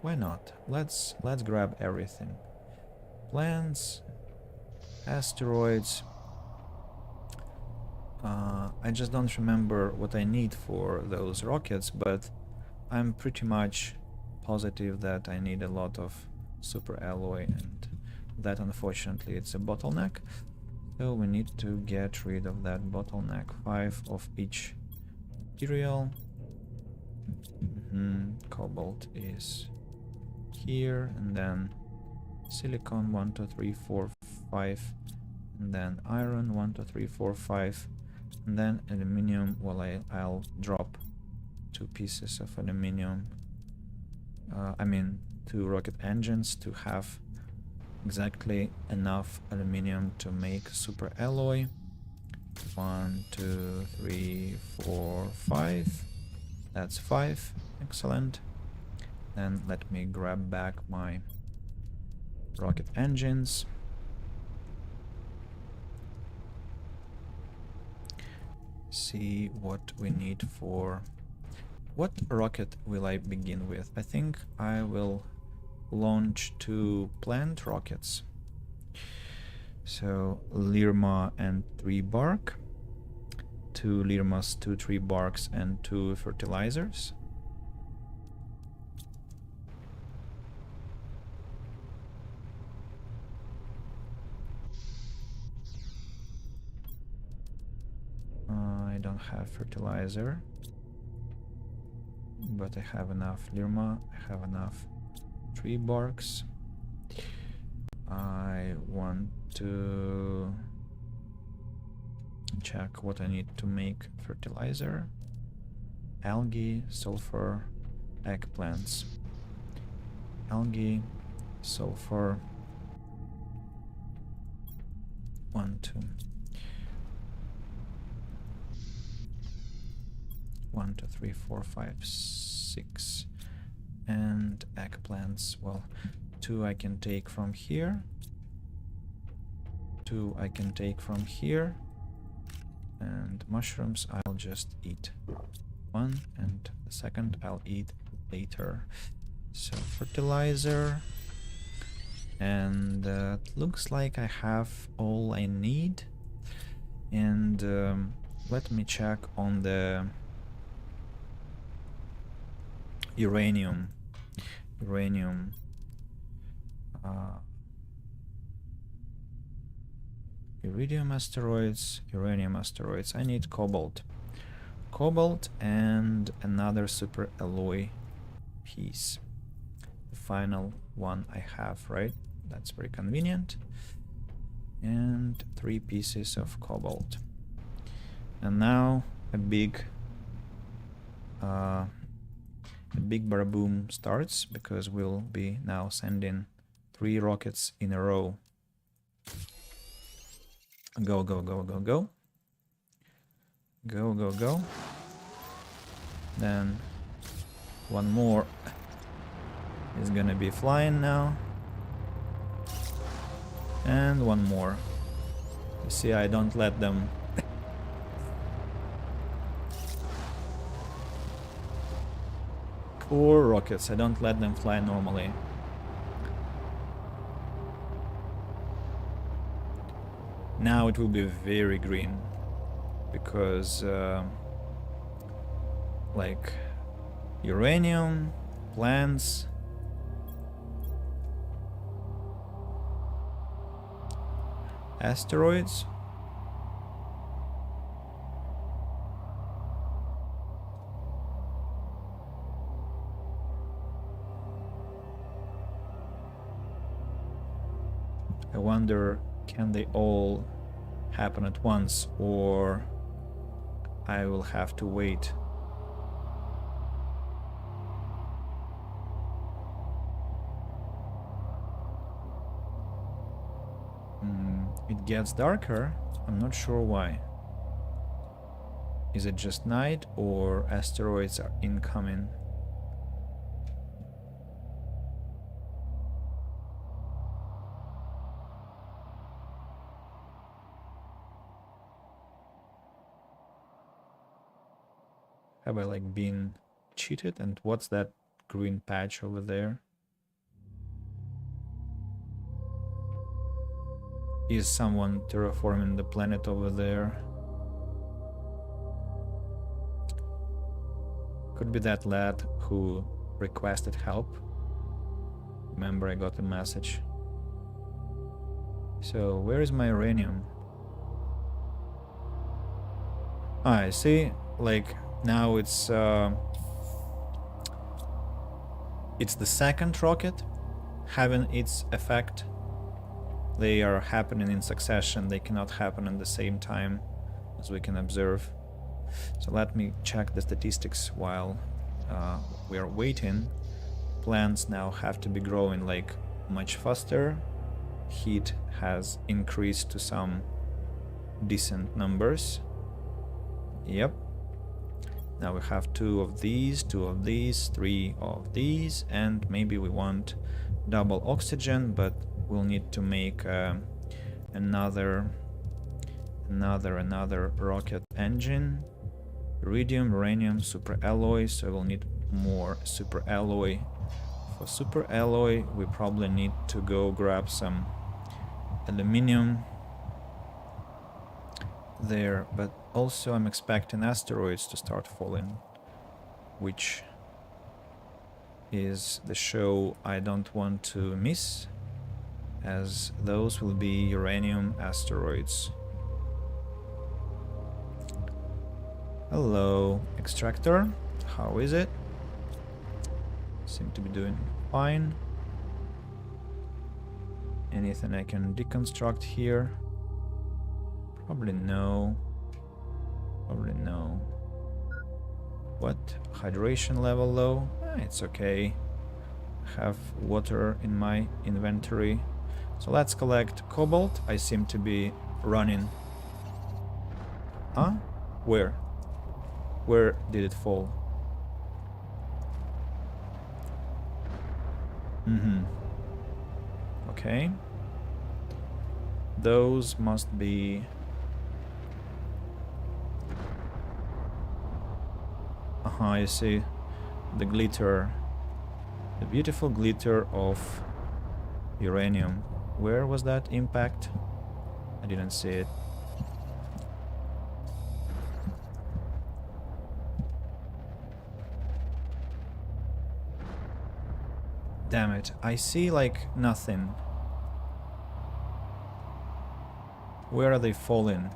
Why not? Let's grab everything. Plants, asteroids. I just don't remember what I need for those rockets, but I'm pretty much positive that I need a lot of super alloy, and that unfortunately it's a bottleneck. So we need to get rid of that bottleneck. 5 of each material. Cobalt is here, and then silicon 1, 2, 3, 4, 5, and then iron 1, 2, 3, 4, 5, and then aluminium. Well, I'll drop 2 pieces of aluminium. I mean 2 rocket engines to have exactly enough aluminium to make super alloy. 1, 2, 3, 4, 5. That's 5. Excellent. Then let me grab back my rocket engines. See what we need for... What rocket will I begin with? I think I will launch 2 plant rockets. So Lirma and 3 bark. 2 Lirmas, 2 3 barks, and 2 fertilizers. I don't have fertilizer, but I have enough Lirma, I have enough 3 barks. I want to check what I need to make fertilizer. algae, sulfur, eggplants. Algae, sulfur. 1, 2. 1, 2, 3, 4, 5, 6. And eggplants. Well, 2 I can take from here. 2 I can take from here. And mushrooms I'll just eat. 1, and the second I'll eat later. So fertilizer. And it looks like I have all I need. And let me check on the uranium. Iridium asteroids, uranium asteroids. I need cobalt. Cobalt and another super alloy piece. The final one I have, right? That's very convenient. And 3 pieces of cobalt. And now a big baraboom starts, because we'll be now sending 3 rockets in a row. Go, go, go, go, go. Go, go, go. Then one more is gonna be flying now. And one more. You see, I don't let them. Poor rockets, I don't let them fly normally. Now it will be very green, because like uranium, plants, asteroids. I wonder, can they all happen at once, or I will have to wait? It gets darker. I'm not sure why. Is it just night, or asteroids are incoming? Have I like been cheated? And what's that green patch over there? Is someone terraforming the planet over there? Could be that lad who requested help. Remember, I got a message. So where is my uranium? Ah, I see. Like now it's the second rocket having its effect. They are happening in succession. They cannot happen at the same time, as we can observe. So let me check the statistics while we are waiting. Plants now have to be growing like much faster. Heat has increased to some decent numbers. Yep. Now we have 2 of these, 2 of these, 3 of these, and maybe we want double oxygen, but we'll need to make another rocket engine. Iridium, uranium, super alloy, so we'll need more super alloy. For super alloy, we probably need to go grab some aluminium there, but also I'm expecting asteroids to start falling, which is the show I don't want to miss, as those will be uranium asteroids. Hello, extractor. How is it? Seem to be doing fine. Anything I can deconstruct here? Probably no. Probably no. What? Hydration level low? It's okay. Have water in my inventory. So let's collect cobalt. I seem to be running. Huh? Where? Where did it fall? Okay. Those must be... I see. The glitter. The beautiful glitter of uranium. Where was that impact? I didn't see it. Damn it, I see like nothing. Where are they falling?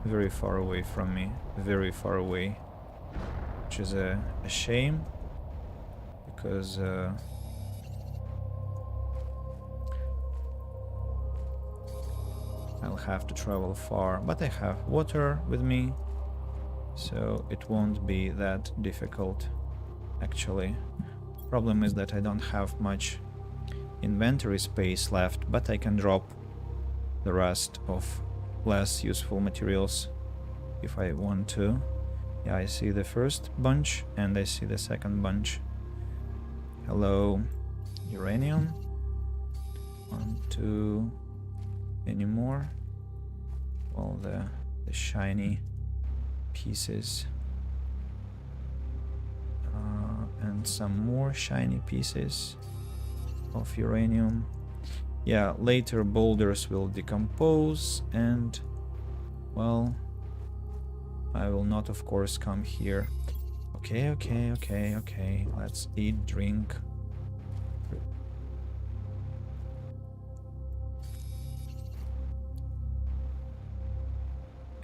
Very far away from me, very far away. Which is a shame, because I'll have to travel far, but I have water with me, so it won't be that difficult. Actually, problem is that I don't have much inventory space left, but I can drop the rest of less useful materials if I want to. Yeah, I see the first bunch and I see the second bunch. Hello, uranium. 1, 2, any more? All the shiny pieces. And some more shiny pieces of uranium. Yeah, later boulders will decompose and, well, I will not, of course, come here. Okay. Let's eat, drink.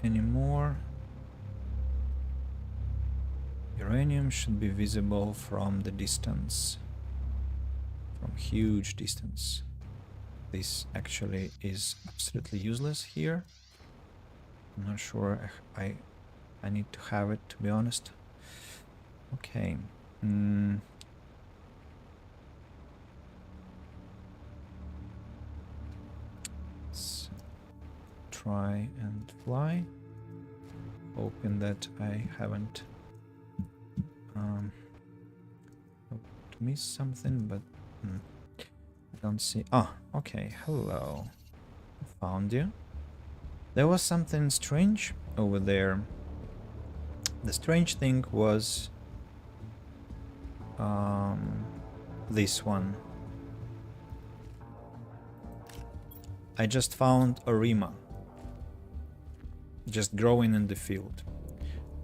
Any more? Uranium should be visible from the distance. From huge distance. This actually is absolutely useless here. I'm not sure I need to have it, to be honest. Okay. Let's try and fly. Hoping that I haven't missed something, but I don't see. Ah, okay. Hello. I found you. There was something strange over there. The strange thing was this one. I just found Arima, just growing in the field.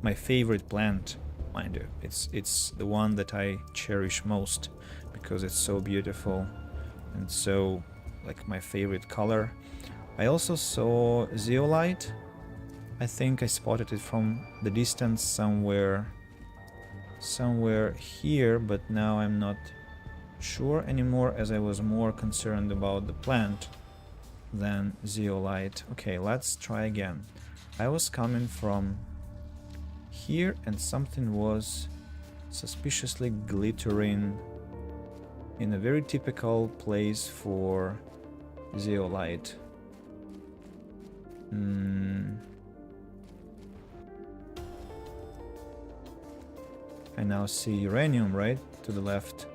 My favorite plant, mind you. It's the one that I cherish most because it's so beautiful and so like my favorite color. I also saw zeolite. I think I spotted it from the distance somewhere here, but now I'm not sure anymore as I was more concerned about the plant than zeolite. Okay, let's try again. I was coming from here and something was suspiciously glittering in a very typical place for zeolite. I now see uranium right to the left.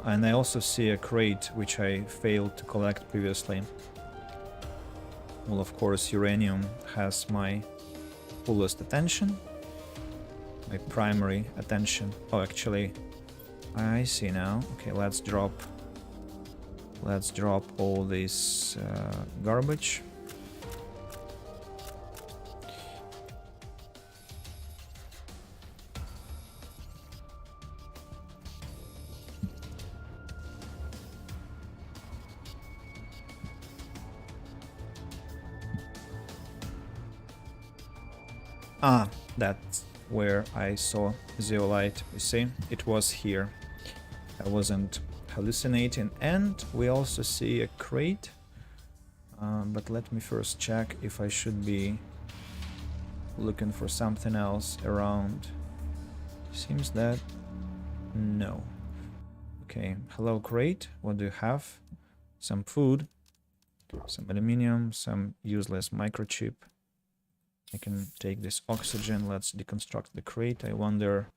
And I also see a crate which I failed to collect previously. Well, of course, uranium has my fullest attention. My primary attention. Oh, actually, I see now. Okay, let's drop all this garbage. Ah, that's where I saw zeolite. You see, it was here. I wasn't hallucinating. And we also see a crate. But let me first check if I should be looking for something else around. Seems that no. Okay, hello crate, what do you have? Some food, some aluminium, some useless microchip. I can take this oxygen. Let's deconstruct the crate. I wonder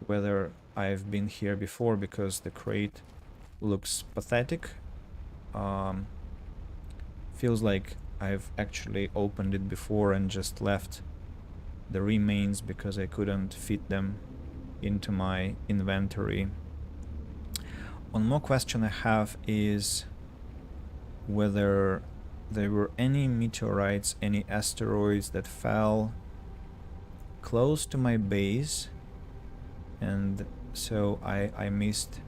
whether I've been here before, because the crate looks pathetic. Feels like I've actually opened it before and just left the remains because I couldn't fit them into my inventory. One more question I have is whether there were any meteorites, any asteroids that fell close to my base, and so I missed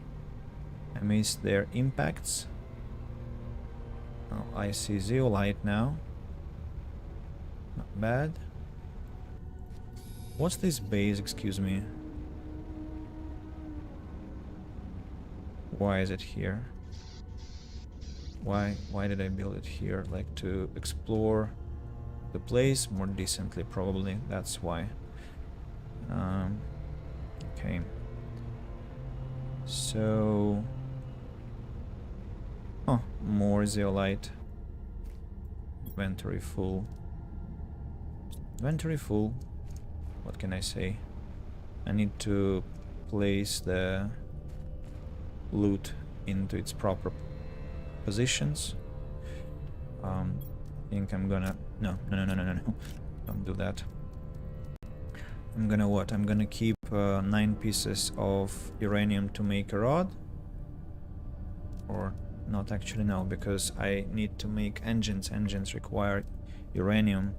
their impacts. Oh, I see zeolite now. Not bad. What's this base, excuse me? Why is it here? Why did I build it here? Like to explore the place more decently, probably. That's why. Okay. So... oh, more zeolite. Inventory full. Inventory full. What can I say? I need to place the loot into its proper positions. I think I'm gonna... No. Don't do that. I'm gonna what? I'm gonna keep 9 pieces of uranium to make a rod. Or not actually, no, because I need to make engines. Engines require uranium.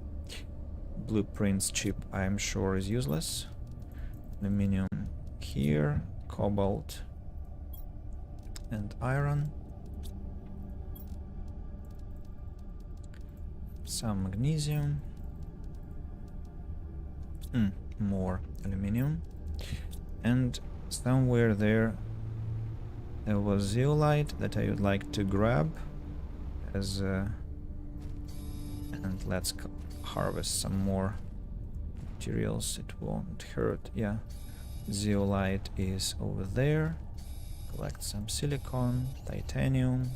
Blueprints chip, I'm sure, is useless. Aluminium here, cobalt and iron. Some magnesium. More aluminium. And somewhere there was zeolite that I would like to grab as and let's harvest some more materials. It won't hurt. Yeah, zeolite is over there. Collect some silicon, titanium,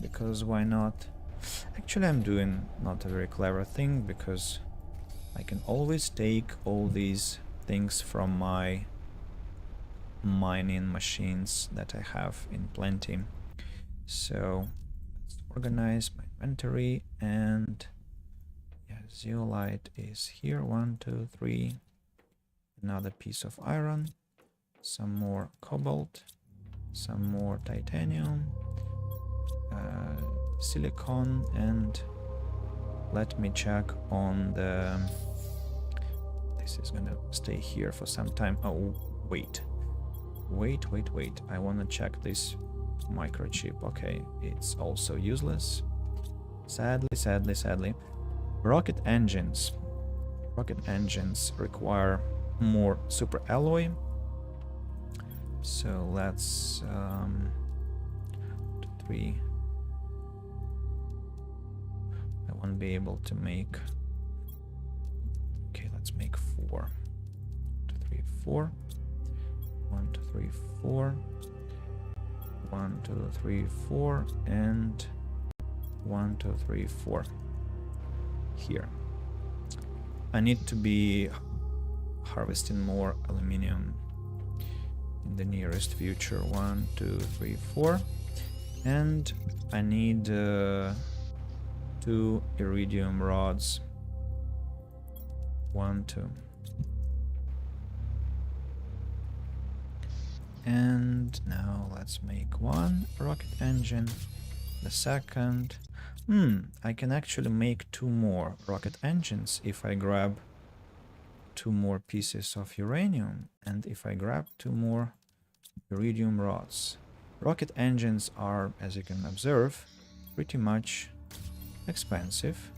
because why not? Actually, I'm doing not a very clever thing, because I can always take all these things from my mining machines that I have in plenty. So let's organize my inventory, and yeah, zeolite is here. 1, 2, 3. Another piece of iron, some more cobalt, some more titanium, silicon, and let me check on the... this is gonna stay here for some time. Oh, wait. I want to check this microchip. Okay, it's also useless. Sadly. Rocket engines require more super alloy. So let's 3. I won't be able to make... okay, let's make 4. 2, 3, 4. 1, 2, 3, 4. 1, 2, 3, 4, and 1, 2, 3, 4. Here. I need to be harvesting more aluminium in the nearest future. 1, 2, 3, 4. And I need 2 iridium rods. 1, 2. And now let's make 1 rocket engine. The second... I can actually make 2 more rocket engines if I grab 2 more pieces of uranium, and if I grab 2 more iridium rods. Rocket engines are, as you can observe, pretty much expensive,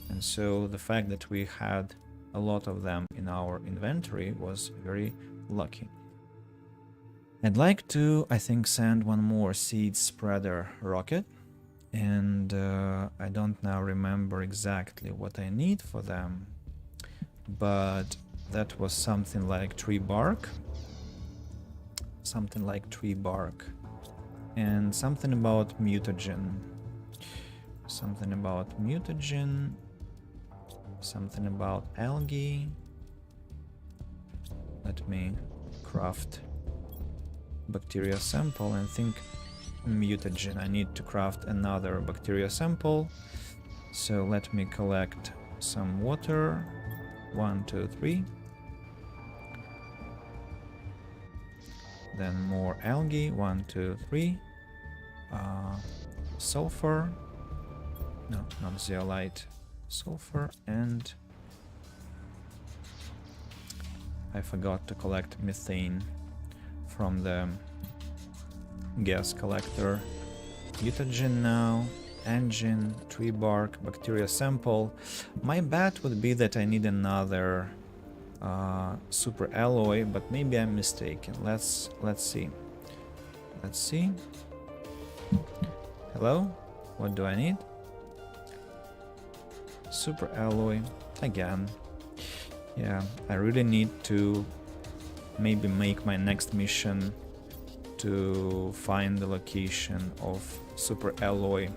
and so the fact that we had a lot of them in our inventory was very lucky. I'd like to, I think, send 1 more seed spreader rocket, and I don't now remember exactly what I need for them. but that was something like tree bark. Something like tree bark. And something about mutagen. Something about mutagen. Something about algae. Let me craft bacteria sample and think mutagen. I need to craft another bacteria sample. So let me collect some water. 1, 2, 3. Then more algae. 1, 2, 3. Sulfur. No, not zeolite. Sulfur, and I forgot to collect methane from the gas collector. Mutagen now, engine, tree bark, bacteria sample. My bet would be that I need another super alloy, but maybe I'm mistaken. Let's see. Let's see. Hello? What do I need? Super alloy again. Yeah, I really need to maybe make my next mission to find the location of super alloy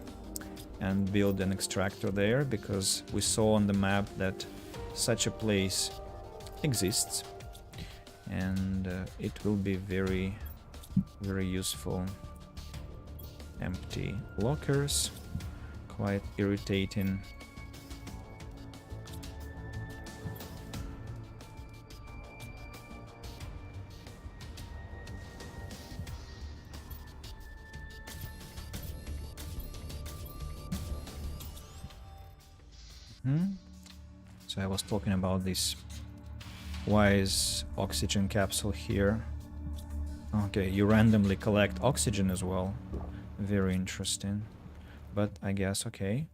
and build an extractor there, because we saw on the map that such a place exists, and it will be very, very useful. Empty lockers, quite irritating. So I was talking about this wise oxygen capsule here. Okay, you randomly collect oxygen as well. Very interesting. But I guess, okay,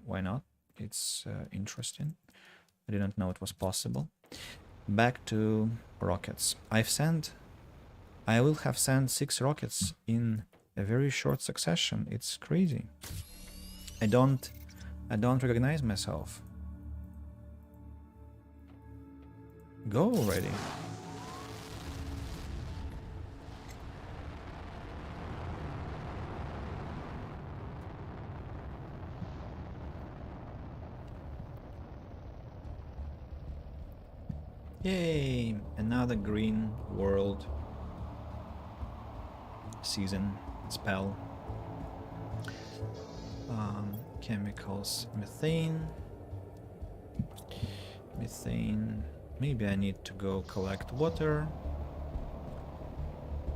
why not? It's interesting. I didn't know it was possible. Back to rockets. I will have sent 6 rockets in a very short succession. It's crazy. I don't recognize myself. Go already. Yay! Another green world season spell. Chemicals, methane. Maybe I need to go collect water,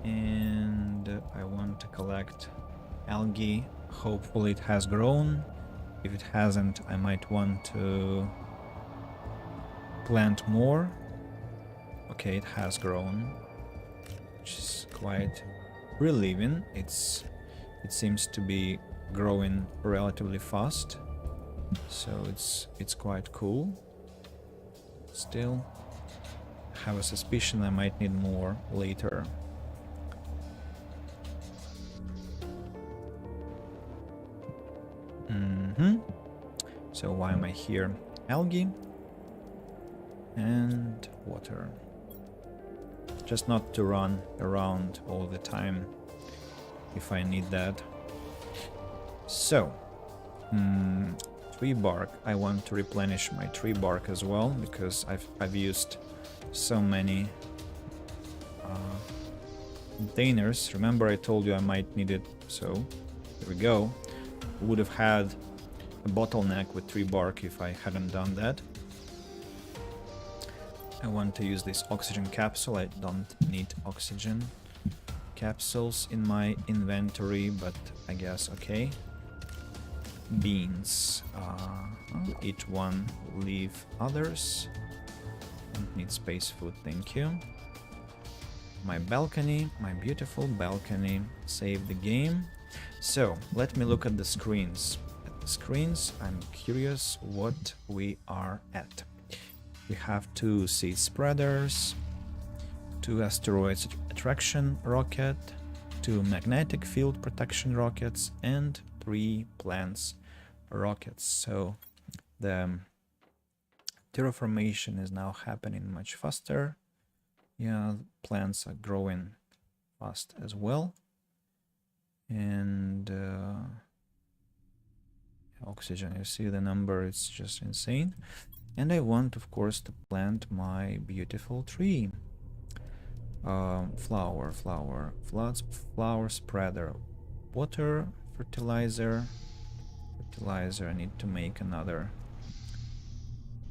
and I want to collect algae. Hopefully it has grown. If it hasn't, I might want to plant more. Okay, it has grown, which is quite relieving. It seems to be growing relatively fast, so it's quite cool. Still have a suspicion I might need more later. So why am I here? Algae and water. Just not to run around all the time if I need that. So, tree bark. I want to replenish my tree bark as well, because I've used so many containers. Remember I told you I might need it, so here we go. Would have had a bottleneck with tree bark if I hadn't done that. I want to use this oxygen capsule. I don't need oxygen capsules in my inventory, but I guess okay. Beans. Eat one, leave others. Don't need space food, thank you. My balcony, my beautiful balcony. Save the game. So, let me look at the screens. At the screens, I'm curious what we are at. We have 2 seed spreaders, 2 asteroids attraction rocket, 2 magnetic field protection rockets, and 3 plants rockets. So the Terraformation is now happening much faster. Yeah, plants are growing fast as well. And oxygen, you see the number, it's just insane. And I want, of course, to plant my beautiful tree. Flower spreader, water, fertilizer. I need to make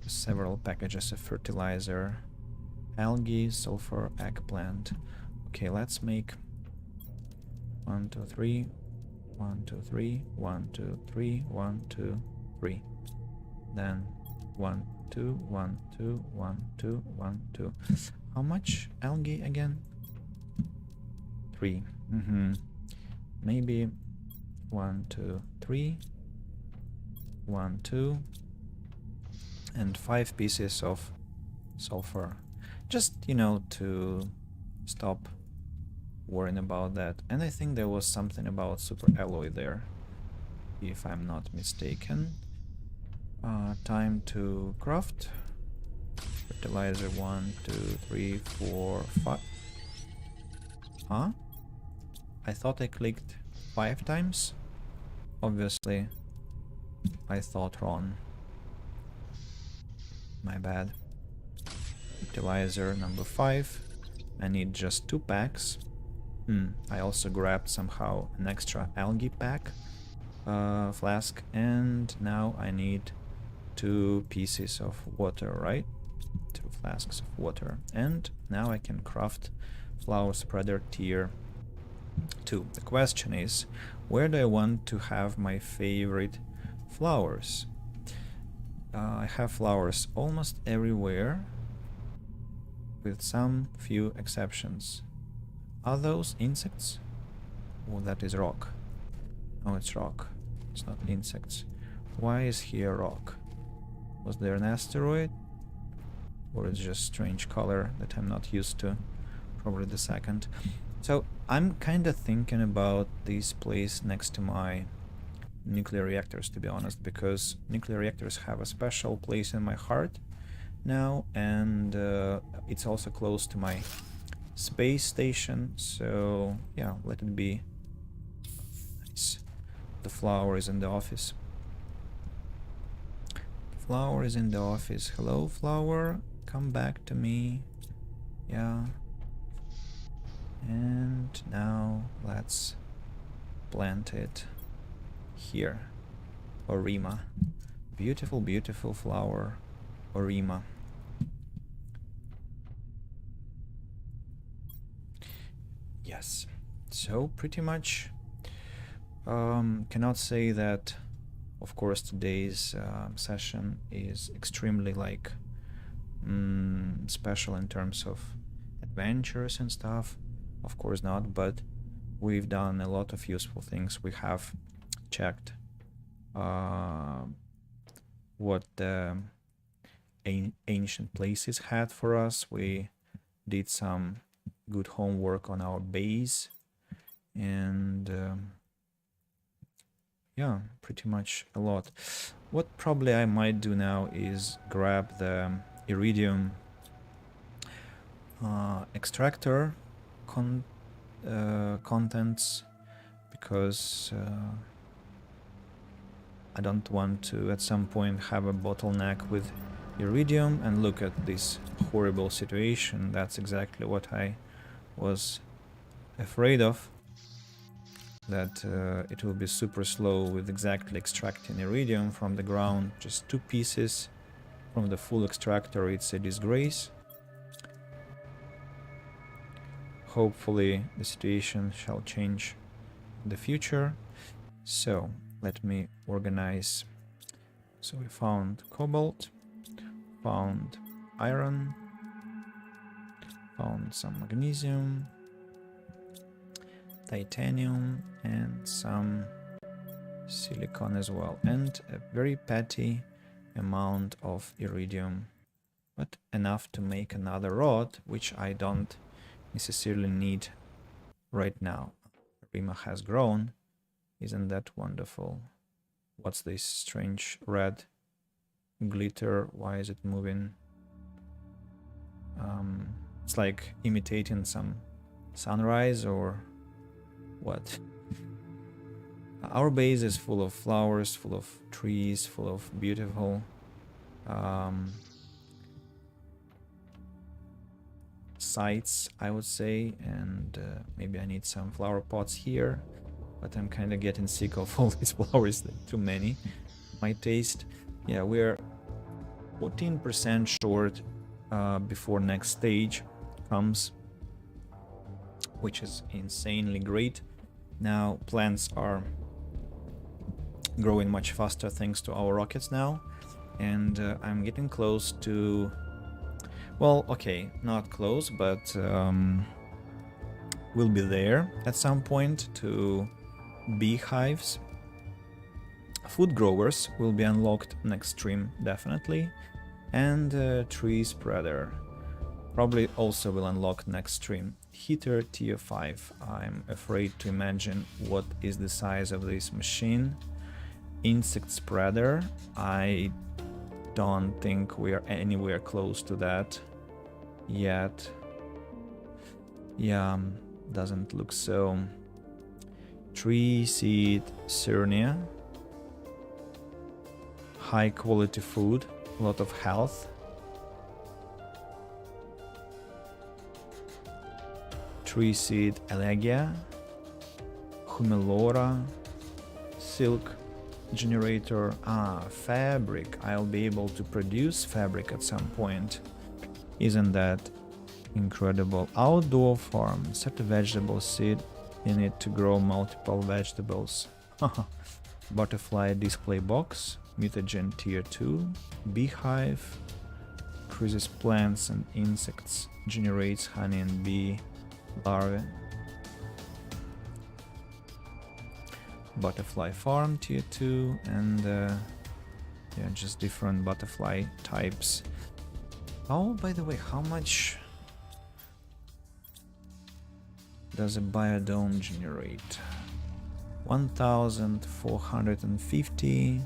several packages of fertilizer. Algae, sulfur, eggplant. Okay, let's make 1, 2, 3, 1, 2, 3, 1, 2, 3, 1, 2, 3. Then 1, 2, 1, 2, 1, 2, 1, 2. How much algae again? 3. Maybe 1, 2, 3, 1, 2, and 5 pieces of sulfur. Just, you know, to stop worrying about that. And I think there was something about super alloy there, if I'm not mistaken. Time to craft. Fertilizer 1, 2, 3, 4, 5. Huh? I thought I clicked 5 times. Obviously, I thought wrong. My bad. Fertilizer number 5. I need just 2 packs. I also grabbed somehow an extra algae pack flask, and now I need 2 pieces of water, right? 2 flasks of water. And now I can craft flower spreader tier 2. The question is, where do I want to have my favorite flowers? I have flowers almost everywhere, with some few exceptions. Are those insects? Oh, that is rock. Oh, it's rock. It's not insects. Why is here rock? Was there an asteroid? Or it's just strange color that I'm not used to? Probably the second. So I'm kind of thinking about this place next to my nuclear reactors, to be honest, because nuclear reactors have a special place in my heart now, and it's also close to my space station, so yeah, let it be. Nice. The flower is in the office. The flower is in the office. Hello, flower, come back to me. Yeah. And now let's plant it here. Orima. Beautiful, beautiful flower. Orima. Yes. So pretty much cannot say that, of course, today's session is extremely like special in terms of adventures and stuff. Of course not, but we've done a lot of useful things. We have checked what the ancient places had for us. We did some good homework on our base, and yeah, pretty much a lot. What probably I might do now is grab the iridium extractor contents, because I don't want to at some point have a bottleneck with iridium. And look at this horrible situation. That's exactly what I was afraid of, that it will be super slow with exactly extracting iridium from the ground. Just 2 pieces from the full extractor, it's a disgrace. Hopefully the situation shall change in the future. So let me organize. So we found cobalt, found iron, found some magnesium, titanium, and some silicon as well, and a very petty amount of iridium, but enough to make another rod, which I don't necessarily need right now. Rima has grown. Isn't that wonderful? What's this strange red glitter. Why is it moving? It's like imitating some sunrise or what? Our base is full of flowers, full of trees, full of beautiful sights, I would say, and maybe I need some flower pots here, but I'm kind of getting sick of all these flowers, too many, my taste. Yeah, we're 14% short before next stage comes, which is insanely great. Now plants are growing much faster thanks to our rockets now, and I'm getting close to, well, okay, not close, but we'll be there at some point to beehives. Food growers will be unlocked next stream, definitely, and tree spreader probably also will unlock next stream. Heater tier 5. I'm afraid to imagine what is the size of this machine. Insect spreader. I don't think we are anywhere close to that yet. Yeah, doesn't look so. Tree seed Cernia. High quality food, a lot of health. Tree seed Elegia, Humelora, silk generator, fabric. I'll be able to produce fabric at some point. Isn't that incredible? Outdoor farm, set a vegetable seed in it to grow multiple vegetables. Butterfly display box, mutagen tier 2, beehive, increases plants and insects, generates honey and bee larvae. Butterfly farm tier 2, and yeah, just different butterfly types. Oh, by the way, how much does a biodome generate? 1450.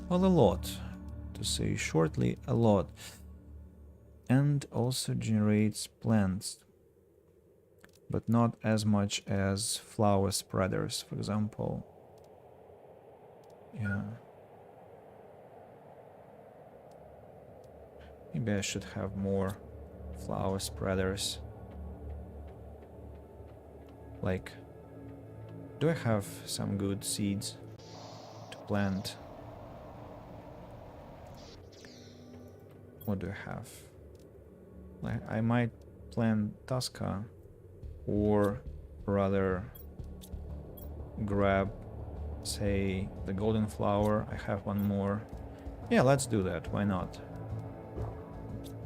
Well, a lot, to say shortly, a lot. And also generates plants, but not as much as flower spreaders, for example. Yeah. Maybe I should have more flower spreaders. Like, do I have some good seeds to plant? What do I have? Like, I might plant Tosca, or rather grab, say, the golden flower. I have one more. Yeah, let's do that. Why not?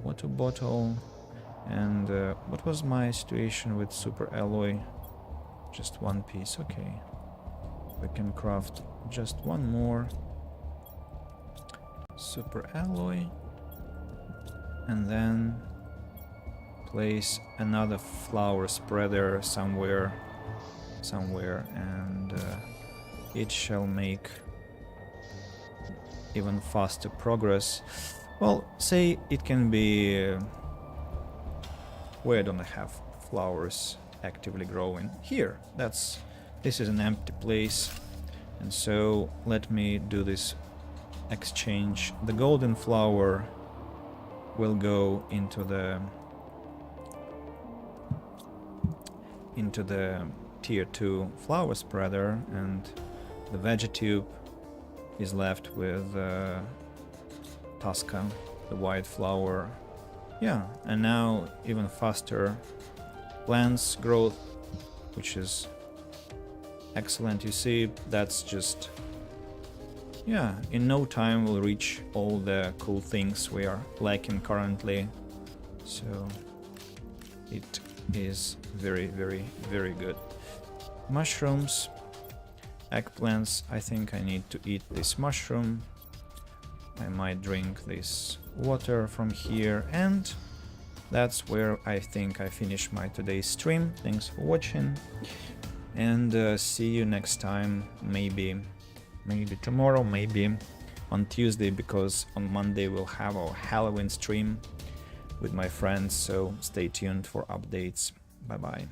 Water bottle. And what was my situation with super alloy? Just one piece. Okay. We can craft just one more super alloy. And then place another flower spreader somewhere, and it shall make even faster progress. Well, say it can be where don't I have flowers actively growing? Here. This is an empty place, and so let me do this exchange. The golden flower will go into the tier 2 flower spreader, and the Vegetube is left with Tosca, the white flower. Yeah, and now even faster plants growth, which is excellent. You see, that's just, yeah, in no time we'll reach all the cool things we are lacking currently. So it is very, very, very good. Mushrooms, eggplants. I think I need to eat this mushroom. I might drink this water from here, and that's where I think I finish my today's stream. Thanks for watching, and see you next time. Maybe tomorrow, maybe on Tuesday, because on Monday we'll have our Halloween stream with my friends, so stay tuned for updates. Bye bye.